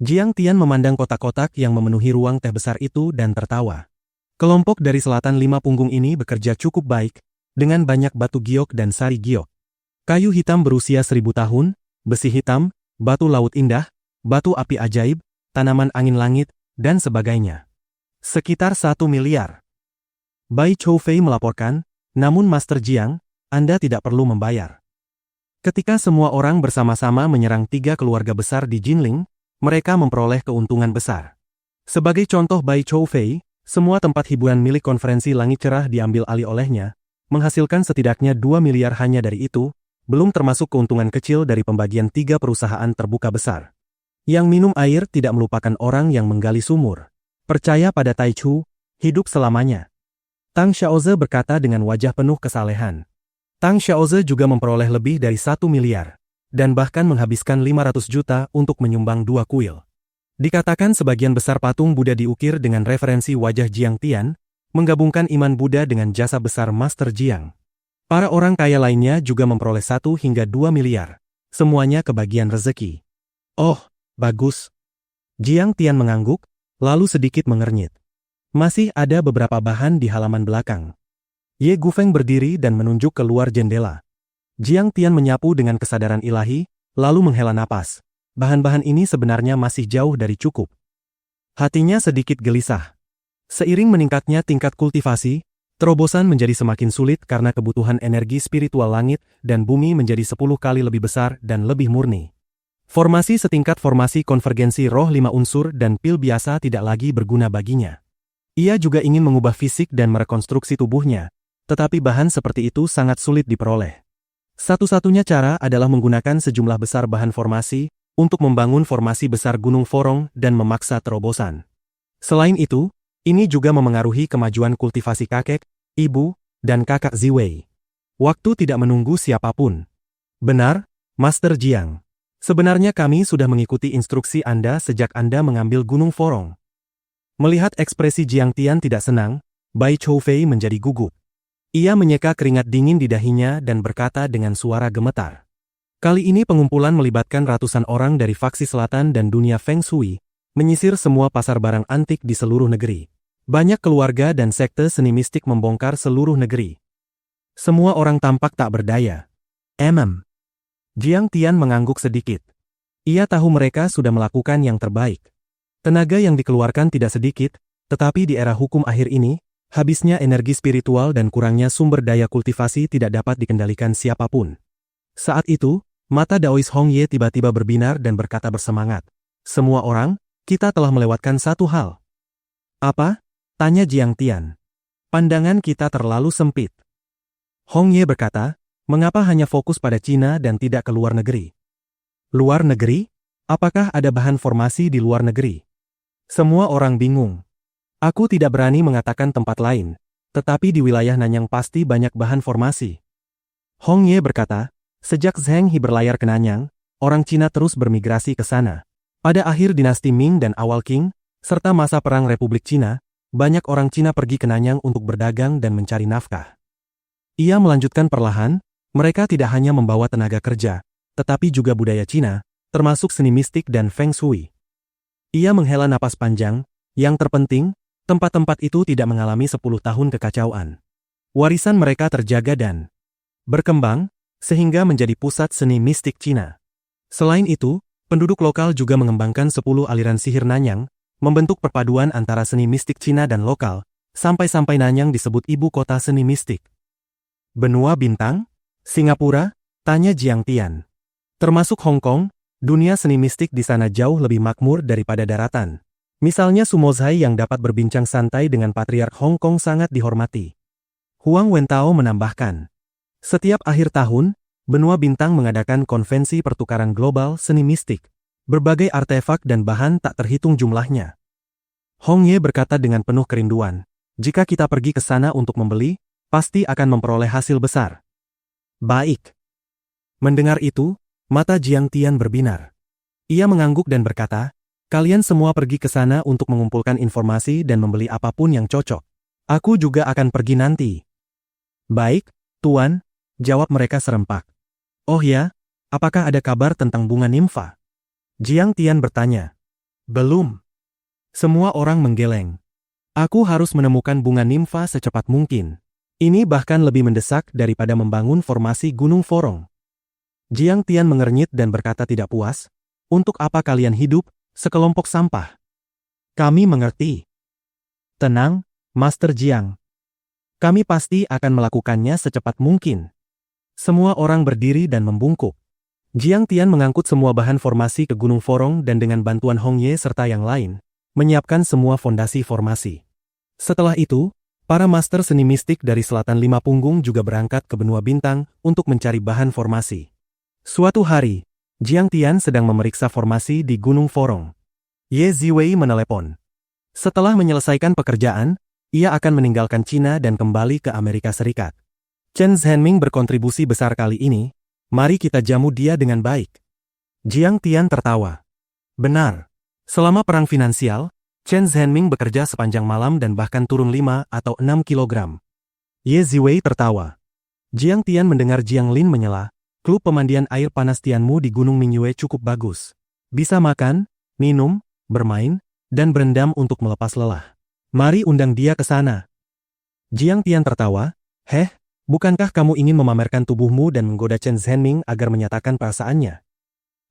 Jiang Tian memandang kotak-kotak yang memenuhi ruang teh besar itu dan tertawa. Kelompok dari Selatan Lima Punggung ini bekerja cukup baik, dengan banyak batu giok dan sari giok. Kayu hitam berusia 1000 tahun, besi hitam, batu laut indah, batu api ajaib, tanaman angin langit, dan sebagainya. Sekitar 1 miliar. Bai Chou Fei melaporkan, namun Master Jiang, Anda tidak perlu membayar. Ketika semua orang bersama-sama menyerang 3 keluarga besar di Jinling, mereka memperoleh keuntungan besar. Sebagai contoh Bai Chou Fei, semua tempat hiburan milik konferensi langit cerah diambil alih olehnya, menghasilkan setidaknya 2 miliar hanya dari itu, belum termasuk keuntungan kecil dari pembagian 3 perusahaan terbuka besar. Yang minum air tidak melupakan orang yang menggali sumur. Percaya pada Tai Chu, hidup selamanya. Tang Xiaoze berkata dengan wajah penuh kesalehan. Tang Xiaoze juga memperoleh lebih dari 1 miliar, dan bahkan menghabiskan 500 juta untuk menyumbang 2 kuil. Dikatakan sebagian besar patung Buddha diukir dengan referensi wajah Jiang Tian, menggabungkan iman Buddha dengan jasa besar Master Jiang. Para orang kaya lainnya juga memperoleh 1 hingga 2 miliar, semuanya kebagian rezeki. Oh, bagus. Jiang Tian mengangguk, lalu sedikit mengernyit. Masih ada beberapa bahan di halaman belakang. Ye Gufeng berdiri dan menunjuk keluar jendela. Jiang Tian menyapu dengan kesadaran ilahi, lalu menghela napas. Bahan-bahan ini sebenarnya masih jauh dari cukup. Hatinya sedikit gelisah. Seiring meningkatnya tingkat kultivasi, terobosan menjadi semakin sulit karena kebutuhan energi spiritual langit dan bumi menjadi 10 kali lebih besar dan lebih murni. Formasi setingkat formasi konvergensi roh 5 unsur dan pil biasa tidak lagi berguna baginya. Ia juga ingin mengubah fisik dan merekonstruksi tubuhnya, tetapi bahan seperti itu sangat sulit diperoleh. Satu-satunya cara adalah menggunakan sejumlah besar bahan formasi untuk membangun formasi besar Gunung Forong dan memaksa terobosan. Selain itu, ini juga memengaruhi kemajuan kultivasi kakek, ibu, dan kakak Ziwei. Waktu tidak menunggu siapapun. Benar, Master Jiang. Sebenarnya kami sudah mengikuti instruksi Anda sejak Anda mengambil Gunung Forong. Melihat ekspresi Jiang Tian tidak senang, Bai Chou Fei menjadi gugup. Ia menyeka keringat dingin di dahinya dan berkata dengan suara gemetar. Kali ini pengumpulan melibatkan ratusan orang dari faksi selatan dan dunia Feng Shui, menyisir semua pasar barang antik di seluruh negeri. Banyak keluarga dan sekte seni mistik membongkar seluruh negeri. Semua orang tampak tak berdaya. Jiang Tian mengangguk sedikit. Ia tahu mereka sudah melakukan yang terbaik. Tenaga yang dikeluarkan tidak sedikit, tetapi di era hukum akhir ini, habisnya energi spiritual dan kurangnya sumber daya kultivasi tidak dapat dikendalikan siapapun. Saat itu, mata Daois Hong Ye tiba-tiba berbinar dan berkata bersemangat. Semua orang, kita telah melewatkan satu hal. Apa? Tanya Jiang Tian. Pandangan kita terlalu sempit. Hong Ye berkata, mengapa hanya fokus pada Cina dan tidak ke luar negeri? Luar negeri? Apakah ada bahan formasi di luar negeri? Semua orang bingung. Aku tidak berani mengatakan tempat lain, tetapi di wilayah Nanyang pasti banyak bahan formasi. Hong Ye berkata, sejak Zheng He berlayar ke Nanyang, orang Cina terus bermigrasi ke sana. Pada akhir dinasti Ming dan awal Qing, serta masa Perang Republik Cina, banyak orang Cina pergi ke Nanyang untuk berdagang dan mencari nafkah. Ia melanjutkan perlahan, mereka tidak hanya membawa tenaga kerja, tetapi juga budaya Cina, termasuk seni mistik dan Feng Shui. Ia menghela napas panjang, yang terpenting, tempat-tempat itu tidak mengalami 10 tahun kekacauan. Warisan mereka terjaga dan berkembang, sehingga menjadi pusat seni mistik Cina. Selain itu, penduduk lokal juga mengembangkan 10 aliran sihir Nanyang, membentuk perpaduan antara seni mistik Cina dan lokal, sampai-sampai Nanyang disebut ibu kota seni mistik. Benua bintang? Singapura? Tanya Jiang Tian. Termasuk Hong Kong, dunia seni mistik di sana jauh lebih makmur daripada daratan. Misalnya Sumo Zhai yang dapat berbincang santai dengan Patriark Hong Kong sangat dihormati. Huang Wentao menambahkan, setiap akhir tahun, Benua Bintang mengadakan konvensi pertukaran global seni mistik. Berbagai artefak dan bahan tak terhitung jumlahnya. Hong Ye berkata dengan penuh kerinduan, jika kita pergi ke sana untuk membeli, pasti akan memperoleh hasil besar. Baik. Mendengar itu, mata Jiang Tian berbinar. Ia mengangguk dan berkata, kalian semua pergi ke sana untuk mengumpulkan informasi dan membeli apapun yang cocok. Aku juga akan pergi nanti. Baik, Tuan, jawab mereka serempak. Oh ya, apakah ada kabar tentang bunga nimfa? Jiang Tian bertanya. Belum. Semua orang menggeleng. Aku harus menemukan bunga nimfa secepat mungkin. Ini bahkan lebih mendesak daripada membangun formasi Gunung Forong. Jiang Tian mengernyit dan berkata tidak puas. Untuk apa kalian hidup? Sekelompok sampah. Kami mengerti. Tenang, Master Jiang. Kami pasti akan melakukannya secepat mungkin. Semua orang berdiri dan membungkuk. Jiang Tian mengangkut semua bahan formasi ke Gunung Forong dan dengan bantuan Hong Ye serta yang lain, menyiapkan semua fondasi formasi. Setelah itu, para master seni mistik dari Selatan Lima Punggung juga berangkat ke Benua Bintang untuk mencari bahan formasi. Suatu hari, Jiang Tian sedang memeriksa formasi di Gunung Forong. Ye Ziwei menelepon. Setelah menyelesaikan pekerjaan, ia akan meninggalkan Cina dan kembali ke Amerika Serikat. Chen Zhenming berkontribusi besar kali ini, mari kita jamu dia dengan baik. Jiang Tian tertawa. Benar. Selama perang finansial, Chen Zhenming bekerja sepanjang malam dan bahkan turun 5 atau 6 kilogram. Ye Ziwei tertawa. Jiang Tian mendengar Jiang Lin menyela. Klub pemandian air panas Tianmu di Gunung Mingyue cukup bagus. Bisa makan, minum, bermain, dan berendam untuk melepas lelah. Mari undang dia ke sana. Jiang Tian tertawa. Bukankah kamu ingin memamerkan tubuhmu dan menggoda Chen Zhenming agar menyatakan perasaannya?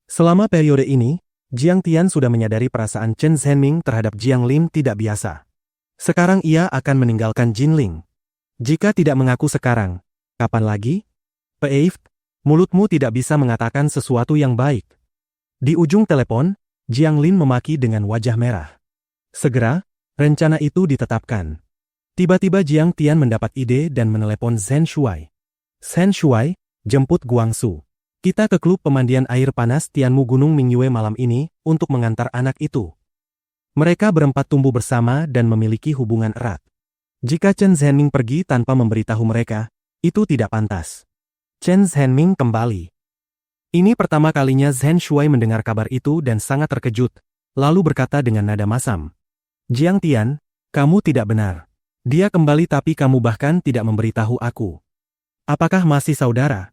Selama periode ini, Jiang Tian sudah menyadari perasaan Chen Zhenming terhadap Jiang Lin tidak biasa. Sekarang ia akan meninggalkan Jinling. Jika tidak mengaku sekarang, kapan lagi? Peivt, mulutmu tidak bisa mengatakan sesuatu yang baik. Di ujung telepon, Jiang Lin memaki dengan wajah merah. Segera, rencana itu ditetapkan. Tiba-tiba Jiang Tian mendapat ide dan menelepon Zhen Shuai. Zhen Shuai, jemput Guangsu. Kita ke klub pemandian air panas Tianmu Gunung Mingyue malam ini untuk mengantar anak itu. Mereka berempat tumbuh bersama dan memiliki hubungan erat. Jika Chen Zhenming pergi tanpa memberitahu mereka, itu tidak pantas. Chen Zhenming kembali. Ini pertama kalinya Zhen Shuai mendengar kabar itu dan sangat terkejut, lalu berkata dengan nada masam. Jiang Tian, kamu tidak benar. Dia kembali tapi kamu bahkan tidak memberitahu aku. Apakah masih saudara?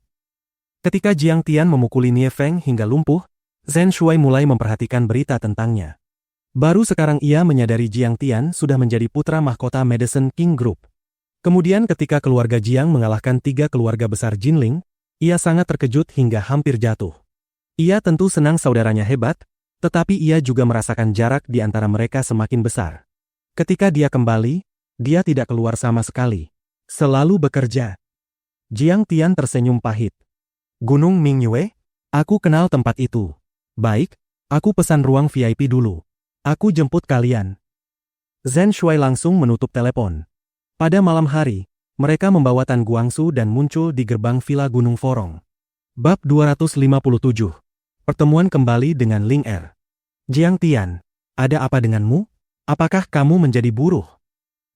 Ketika Jiang Tian memukuli Nie Feng hingga lumpuh, Zhen Shuai mulai memperhatikan berita tentangnya. Baru sekarang ia menyadari Jiang Tian sudah menjadi putra mahkota Medicine King Group. Kemudian ketika keluarga Jiang mengalahkan 3 keluarga besar Jinling, ia sangat terkejut hingga hampir jatuh. Ia tentu senang saudaranya hebat, tetapi ia juga merasakan jarak di antara mereka semakin besar. Ketika dia kembali, dia tidak keluar sama sekali. Selalu bekerja. Jiang Tian tersenyum pahit. Gunung Mingyue? Aku kenal tempat itu. Baik, aku pesan ruang VIP dulu. Aku jemput kalian. Zhen Shuai langsung menutup telepon. Pada malam hari, mereka membawa Tan Guangsu dan muncul di gerbang Villa Gunung Forong. Bab 257. Pertemuan kembali dengan Ling Er. Jiang Tian, ada apa denganmu? Apakah kamu menjadi buruh?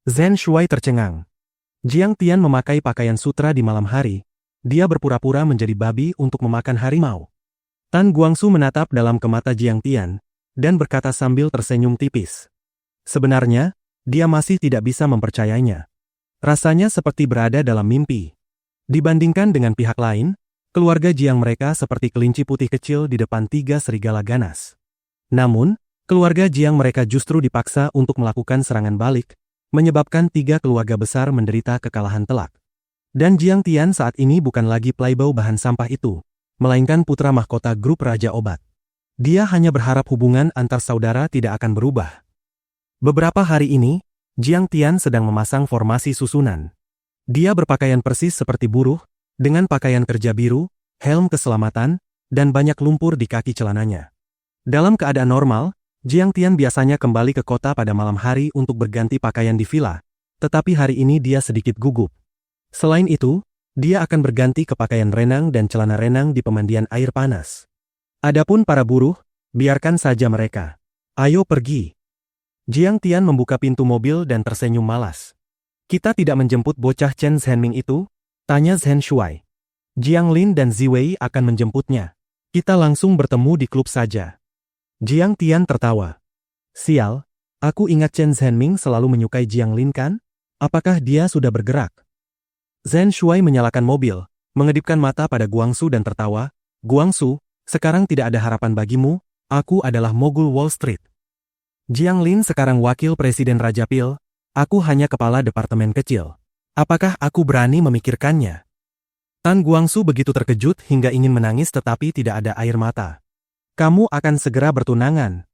Zhen Shuai tercengang. Jiang Tian memakai pakaian sutra di malam hari. Dia berpura-pura menjadi babi untuk memakan harimau. Tan Guangsu menatap dalam ke mata Jiang Tian, dan berkata sambil tersenyum tipis. Sebenarnya, dia masih tidak bisa mempercayainya. Rasanya seperti berada dalam mimpi. Dibandingkan dengan pihak lain, keluarga Jiang mereka seperti kelinci putih kecil di depan 3 serigala ganas. Namun, keluarga Jiang mereka justru dipaksa untuk melakukan serangan balik, menyebabkan 3 keluarga besar menderita kekalahan telak. Dan Jiang Tian saat ini bukan lagi playboy bahan sampah itu, melainkan putra mahkota grup Raja Obat. Dia hanya berharap hubungan antar saudara tidak akan berubah. Beberapa hari ini, Jiang Tian sedang memasang formasi susunan. Dia berpakaian persis seperti buruh, dengan pakaian kerja biru, helm keselamatan, dan banyak lumpur di kaki celananya. Dalam keadaan normal, Jiang Tian biasanya kembali ke kota pada malam hari untuk berganti pakaian di villa, tetapi hari ini dia sedikit gugup. Selain itu, dia akan berganti ke pakaian renang dan celana renang di pemandian air panas. Adapun para buruh, biarkan saja mereka. Ayo pergi. Jiang Tian membuka pintu mobil dan tersenyum malas. Kita tidak menjemput bocah Chen Zhenming itu? Tanya Zhen Shuai. Jiang Lin dan Ziwei akan menjemputnya. Kita langsung bertemu di klub saja. Jiang Tian tertawa. Sial, aku ingat Chen Zhenming selalu menyukai Jiang Lin kan? Apakah dia sudah bergerak? Zhen Shuai menyalakan mobil, mengedipkan mata pada Guangsu dan tertawa. Guangsu, sekarang tidak ada harapan bagimu, aku adalah mogul Wall Street. Jiang Lin sekarang wakil presiden Raja Pil, aku hanya kepala departemen kecil. Apakah aku berani memikirkannya? Tan Guangsu begitu terkejut hingga ingin menangis tetapi tidak ada air mata. Kamu akan segera bertunangan.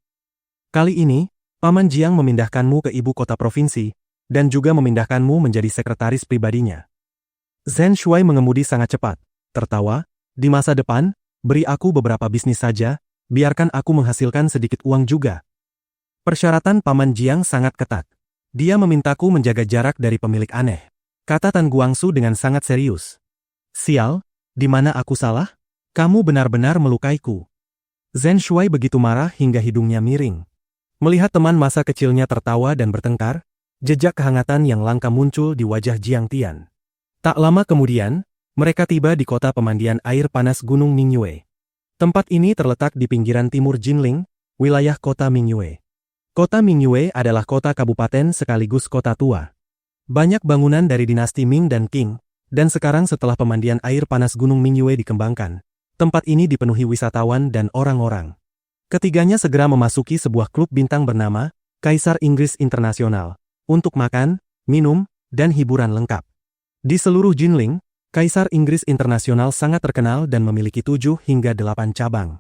Kali ini, Paman Jiang memindahkanmu ke ibu kota provinsi, dan juga memindahkanmu menjadi sekretaris pribadinya. Zhen Shuai mengemudi sangat cepat, tertawa, di masa depan, beri aku beberapa bisnis saja, biarkan aku menghasilkan sedikit uang juga. Persyaratan Paman Jiang sangat ketat. Dia memintaku menjaga jarak dari pemilik aneh, kata Tan Guangsu dengan sangat serius. Sial, di mana aku salah? Kamu benar-benar melukaiku. Zhen Shuai begitu marah hingga hidungnya miring. Melihat teman masa kecilnya tertawa dan bertengkar, jejak kehangatan yang langka muncul di wajah Jiang Tian. Tak lama kemudian, mereka tiba di kota pemandian air panas Gunung Mingyue. Tempat ini terletak di pinggiran timur Jinling, wilayah kota Mingyue. Kota Mingyue adalah kota kabupaten sekaligus kota tua. Banyak bangunan dari dinasti Ming dan Qing, dan sekarang setelah pemandian air panas Gunung Mingyue dikembangkan, tempat ini dipenuhi wisatawan dan orang-orang. Ketiganya segera memasuki sebuah klub bintang bernama Kaisar Inggris Internasional, untuk makan, minum, dan hiburan lengkap. Di seluruh Jinling, Kaisar Inggris Internasional sangat terkenal dan memiliki 7 hingga 8 cabang.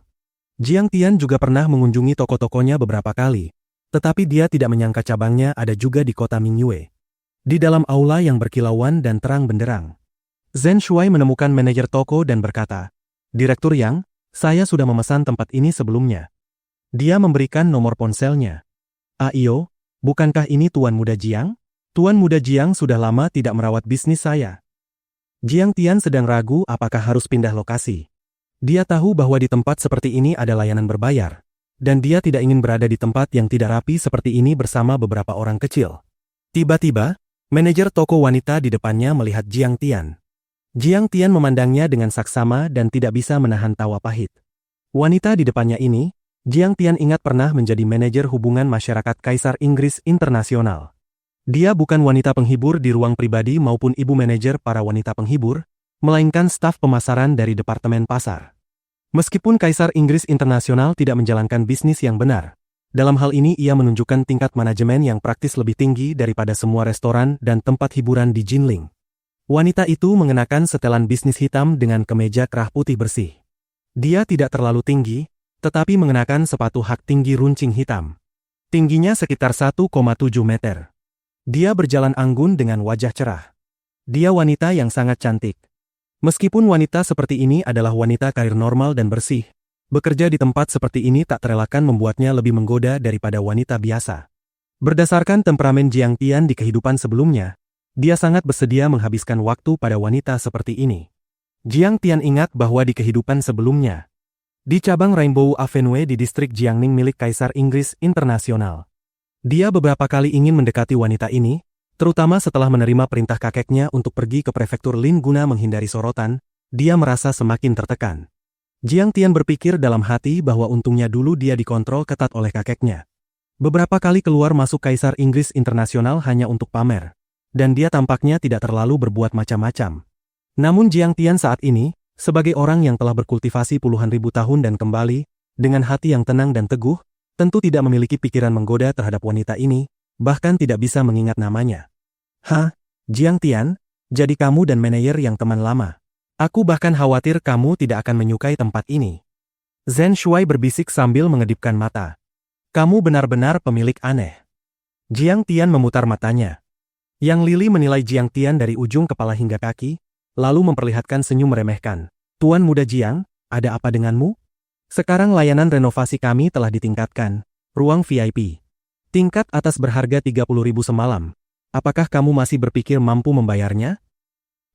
Jiang Tian juga pernah mengunjungi toko-tokonya beberapa kali, tetapi dia tidak menyangka cabangnya ada juga di kota Mingyue. Di dalam aula yang berkilauan dan terang benderang, Zhen Shuai menemukan manajer toko dan berkata, Direktur Yang, saya sudah memesan tempat ini sebelumnya. Dia memberikan nomor ponselnya. Iyo, bukankah ini Tuan Muda Jiang? Tuan Muda Jiang sudah lama tidak merawat bisnis saya. Jiang Tian sedang ragu apakah harus pindah lokasi. Dia tahu bahwa di tempat seperti ini ada layanan berbayar, dan dia tidak ingin berada di tempat yang tidak rapi seperti ini bersama beberapa orang kecil. Tiba-tiba, manajer toko wanita di depannya melihat Jiang Tian. Jiang Tian memandangnya dengan saksama dan tidak bisa menahan tawa pahit. Wanita di depannya ini, Jiang Tian ingat pernah menjadi manajer hubungan masyarakat Kaisar Inggris Internasional. Dia bukan wanita penghibur di ruang pribadi maupun ibu manajer para wanita penghibur, melainkan staf pemasaran dari Departemen Pasar. Meskipun Kaisar Inggris Internasional tidak menjalankan bisnis yang benar, dalam hal ini ia menunjukkan tingkat manajemen yang praktis lebih tinggi daripada semua restoran dan tempat hiburan di Jinling. Wanita itu mengenakan setelan bisnis hitam dengan kemeja kerah putih bersih. Dia tidak terlalu tinggi, tetapi mengenakan sepatu hak tinggi runcing hitam. Tingginya sekitar 1,7 meter. Dia berjalan anggun dengan wajah cerah. Dia wanita yang sangat cantik. Meskipun wanita seperti ini adalah wanita karir normal dan bersih, bekerja di tempat seperti ini tak terelakkan membuatnya lebih menggoda daripada wanita biasa. Berdasarkan temperamen Jiang Tian di kehidupan sebelumnya, dia sangat bersedia menghabiskan waktu pada wanita seperti ini. Jiang Tian ingat bahwa di kehidupan sebelumnya, di cabang Rainbow Avenue di distrik Jiangning milik Kaisar Inggris Internasional, dia beberapa kali ingin mendekati wanita ini, terutama setelah menerima perintah kakeknya untuk pergi ke prefektur Lin guna menghindari sorotan, dia merasa semakin tertekan. Jiang Tian berpikir dalam hati bahwa untungnya dulu dia dikontrol ketat oleh kakeknya. Beberapa kali keluar masuk Kaisar Inggris Internasional hanya untuk pamer, dan dia tampaknya tidak terlalu berbuat macam-macam. Namun Jiang Tian saat ini, sebagai orang yang telah berkultivasi puluhan ribu tahun dan kembali, dengan hati yang tenang dan teguh, tentu tidak memiliki pikiran menggoda terhadap wanita ini, bahkan tidak bisa mengingat namanya. Hah, Jiang Tian, jadi kamu dan manajer yang teman lama. Aku bahkan khawatir kamu tidak akan menyukai tempat ini. Zhen Shuai berbisik sambil mengedipkan mata. Kamu benar-benar pemilik aneh. Jiang Tian memutar matanya. Yang Lili menilai Jiang Tian dari ujung kepala hingga kaki, lalu memperlihatkan senyum meremehkan. Tuan muda Jiang, ada apa denganmu? Sekarang layanan renovasi kami telah ditingkatkan. Ruang VIP. Tingkat atas berharga 30.000 semalam. Apakah kamu masih berpikir mampu membayarnya?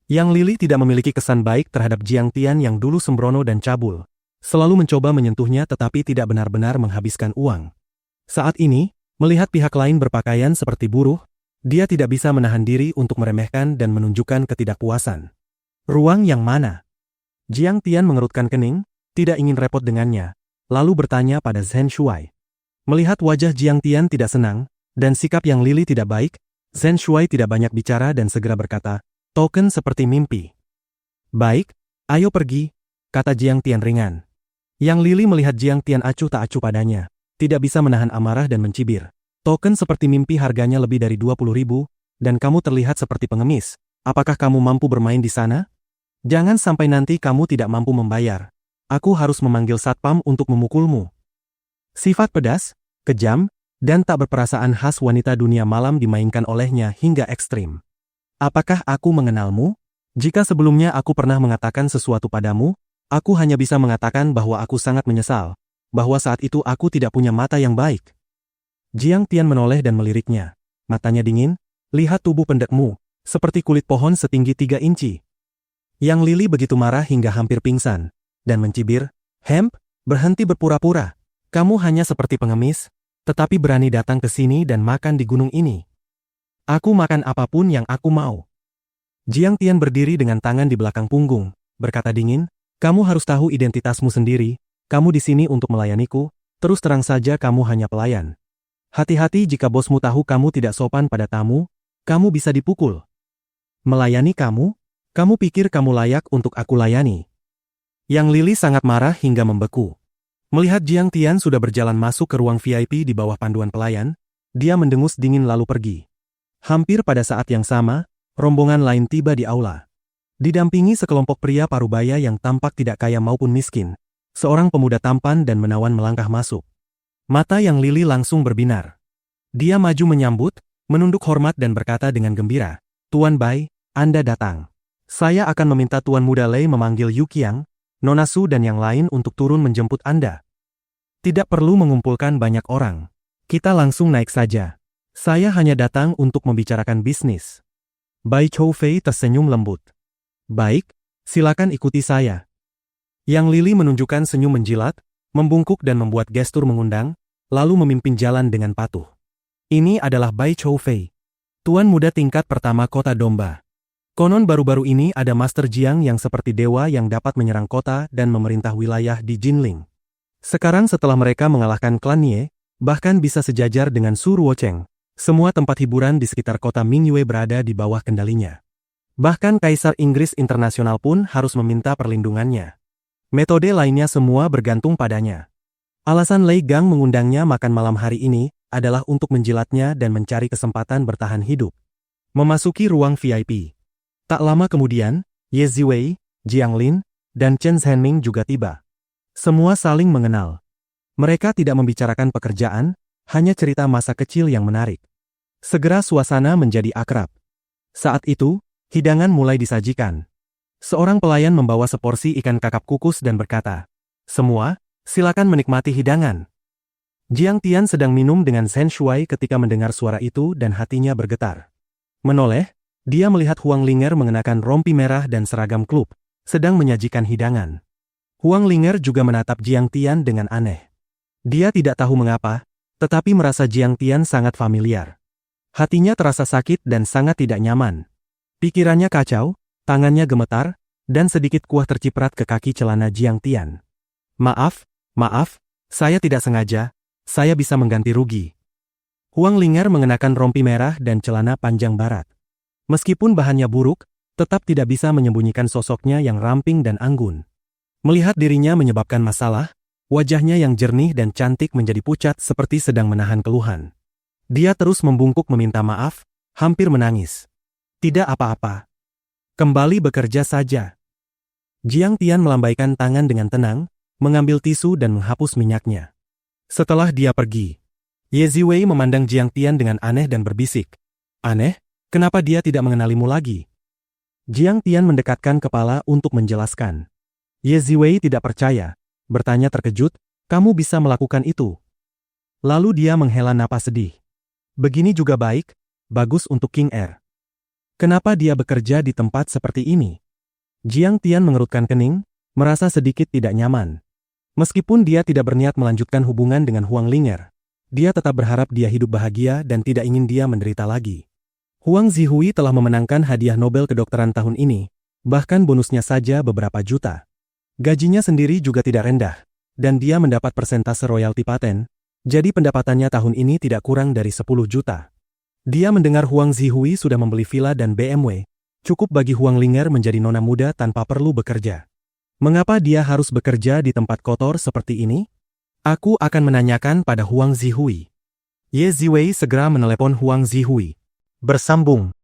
Yang Lili tidak memiliki kesan baik terhadap Jiang Tian yang dulu sembrono dan cabul. Selalu mencoba menyentuhnya tetapi tidak benar-benar menghabiskan uang. Saat ini, melihat pihak lain berpakaian seperti buruh, dia tidak bisa menahan diri untuk meremehkan dan menunjukkan ketidakpuasan. Ruang yang mana? Jiang Tian mengerutkan kening, tidak ingin repot dengannya, lalu bertanya pada Zhen Shuai. Melihat wajah Jiang Tian tidak senang, dan sikap yang Lili tidak baik, Zhen Shuai tidak banyak bicara dan segera berkata, token seperti mimpi. Baik, ayo pergi, kata Jiang Tian ringan. Yang Lili melihat Jiang Tian acuh tak acuh padanya, tidak bisa menahan amarah dan mencibir. Token seperti mimpi harganya lebih dari 20.000, dan kamu terlihat seperti pengemis. Apakah kamu mampu bermain di sana? Jangan sampai nanti kamu tidak mampu membayar. Aku harus memanggil satpam untuk memukulmu. Sifat pedas, kejam, dan tak berperasaan khas wanita dunia malam dimainkan olehnya hingga ekstrim. Apakah aku mengenalmu? Jika sebelumnya aku pernah mengatakan sesuatu padamu, aku hanya bisa mengatakan bahwa aku sangat menyesal, bahwa saat itu aku tidak punya mata yang baik. Jiang Tian menoleh dan meliriknya. Matanya dingin, lihat tubuh pendekmu, seperti kulit pohon setinggi 3 inci. Yang Lili begitu marah hingga hampir pingsan, dan mencibir, Hemp, berhenti berpura-pura. Kamu hanya seperti pengemis, tetapi berani datang ke sini dan makan di gunung ini. Aku makan apapun yang aku mau. Jiang Tian berdiri dengan tangan di belakang punggung, berkata dingin, kamu harus tahu identitasmu sendiri, kamu di sini untuk melayaniku, terus terang saja kamu hanya pelayan. Hati-hati jika bosmu tahu kamu tidak sopan pada tamu, kamu bisa dipukul. Melayani kamu? Kamu pikir kamu layak untuk aku layani? Yang Lili sangat marah hingga membeku. Melihat Jiang Tian sudah berjalan masuk ke ruang VIP di bawah panduan pelayan, dia mendengus dingin lalu pergi. Hampir pada saat yang sama, rombongan lain tiba di aula. Didampingi sekelompok pria parubaya yang tampak tidak kaya maupun miskin, seorang pemuda tampan dan menawan melangkah masuk. Mata Yang Lili langsung berbinar. Dia maju menyambut, menunduk hormat dan berkata dengan gembira, Tuan Bai, Anda datang. Saya akan meminta Tuan Muda Lei memanggil Yu Qiang, Nona Su dan yang lain untuk turun menjemput Anda. Tidak perlu mengumpulkan banyak orang. Kita langsung naik saja. Saya hanya datang untuk membicarakan bisnis. Bai Chou Fei tersenyum lembut. Baik, silakan ikuti saya. Yang Lili menunjukkan senyum menjilat, membungkuk dan membuat gestur mengundang, lalu memimpin jalan dengan patuh. Ini adalah Bai Chou Fei, Tuan Muda tingkat pertama Kota Domba. Konon baru-baru ini ada Master Jiang yang seperti dewa yang dapat menyerang kota dan memerintah wilayah di Jinling. Sekarang setelah mereka mengalahkan klan Nie, bahkan bisa sejajar dengan Su Ruocheng, Semua tempat hiburan di sekitar kota Mingyue berada di bawah kendalinya. Bahkan Kaisar Inggris Internasional pun harus meminta perlindungannya. Metode lainnya semua bergantung padanya. Alasan Lei Gang mengundangnya makan malam hari ini adalah untuk menjilatnya dan mencari kesempatan bertahan hidup. Memasuki ruang VIP. Tak lama kemudian, Ye Ziwei, Jiang Lin, dan Chen Zhenming juga tiba. Semua saling mengenal. Mereka tidak membicarakan pekerjaan, hanya cerita masa kecil yang menarik. Segera suasana menjadi akrab. Saat itu, hidangan mulai disajikan. Seorang pelayan membawa seporsi ikan kakap kukus dan berkata, "Semua, silakan menikmati hidangan." Jiang Tian sedang minum dengan Shen Shuai ketika mendengar suara itu dan hatinya bergetar. Menoleh, dia melihat Huang Linger mengenakan rompi merah dan seragam klub, sedang menyajikan hidangan. Huang Linger juga menatap Jiang Tian dengan aneh. Dia tidak tahu mengapa, tetapi merasa Jiang Tian sangat familiar. Hatinya terasa sakit dan sangat tidak nyaman. Pikirannya kacau, tangannya gemetar, dan sedikit kuah terciprat ke kaki celana Jiang Tian. Maaf, saya tidak sengaja, saya bisa mengganti rugi." Huang Linger mengenakan rompi merah dan celana panjang barat. Meskipun bahannya buruk, tetap tidak bisa menyembunyikan sosoknya yang ramping dan anggun. Melihat dirinya menyebabkan masalah, wajahnya yang jernih dan cantik menjadi pucat seperti sedang menahan keluhan. Dia terus membungkuk meminta maaf, hampir menangis. "Tidak apa-apa. Kembali bekerja saja." Jiang Tian melambaikan tangan dengan tenang, mengambil tisu dan menghapus minyaknya. Setelah dia pergi, Ye Ziwei memandang Jiang Tian dengan aneh dan berbisik, "Aneh, kenapa dia tidak mengenalimu lagi?" Jiang Tian mendekatkan kepala untuk menjelaskan. Ye Ziwei tidak percaya, bertanya terkejut, "Kamu bisa melakukan itu?" Lalu dia menghela napas sedih. "Begini juga baik, bagus untuk King Er. Kenapa dia bekerja di tempat seperti ini?" Jiang Tian mengerutkan kening, merasa sedikit tidak nyaman. Meskipun dia tidak berniat melanjutkan hubungan dengan Huang Linger, dia tetap berharap dia hidup bahagia dan tidak ingin dia menderita lagi. Huang Zihui telah memenangkan hadiah Nobel kedokteran tahun ini, bahkan bonusnya saja beberapa juta. Gajinya sendiri juga tidak rendah, dan dia mendapat persentase royalti paten, jadi pendapatannya tahun ini tidak kurang dari 10 juta. Dia mendengar Huang Zihui sudah membeli villa dan BMW, cukup bagi Huang Linger menjadi nona muda tanpa perlu bekerja. Mengapa dia harus bekerja di tempat kotor seperti ini? Aku akan menanyakan pada Huang Zihui. Ye Ziwei segera menelepon Huang Zihui. Bersambung.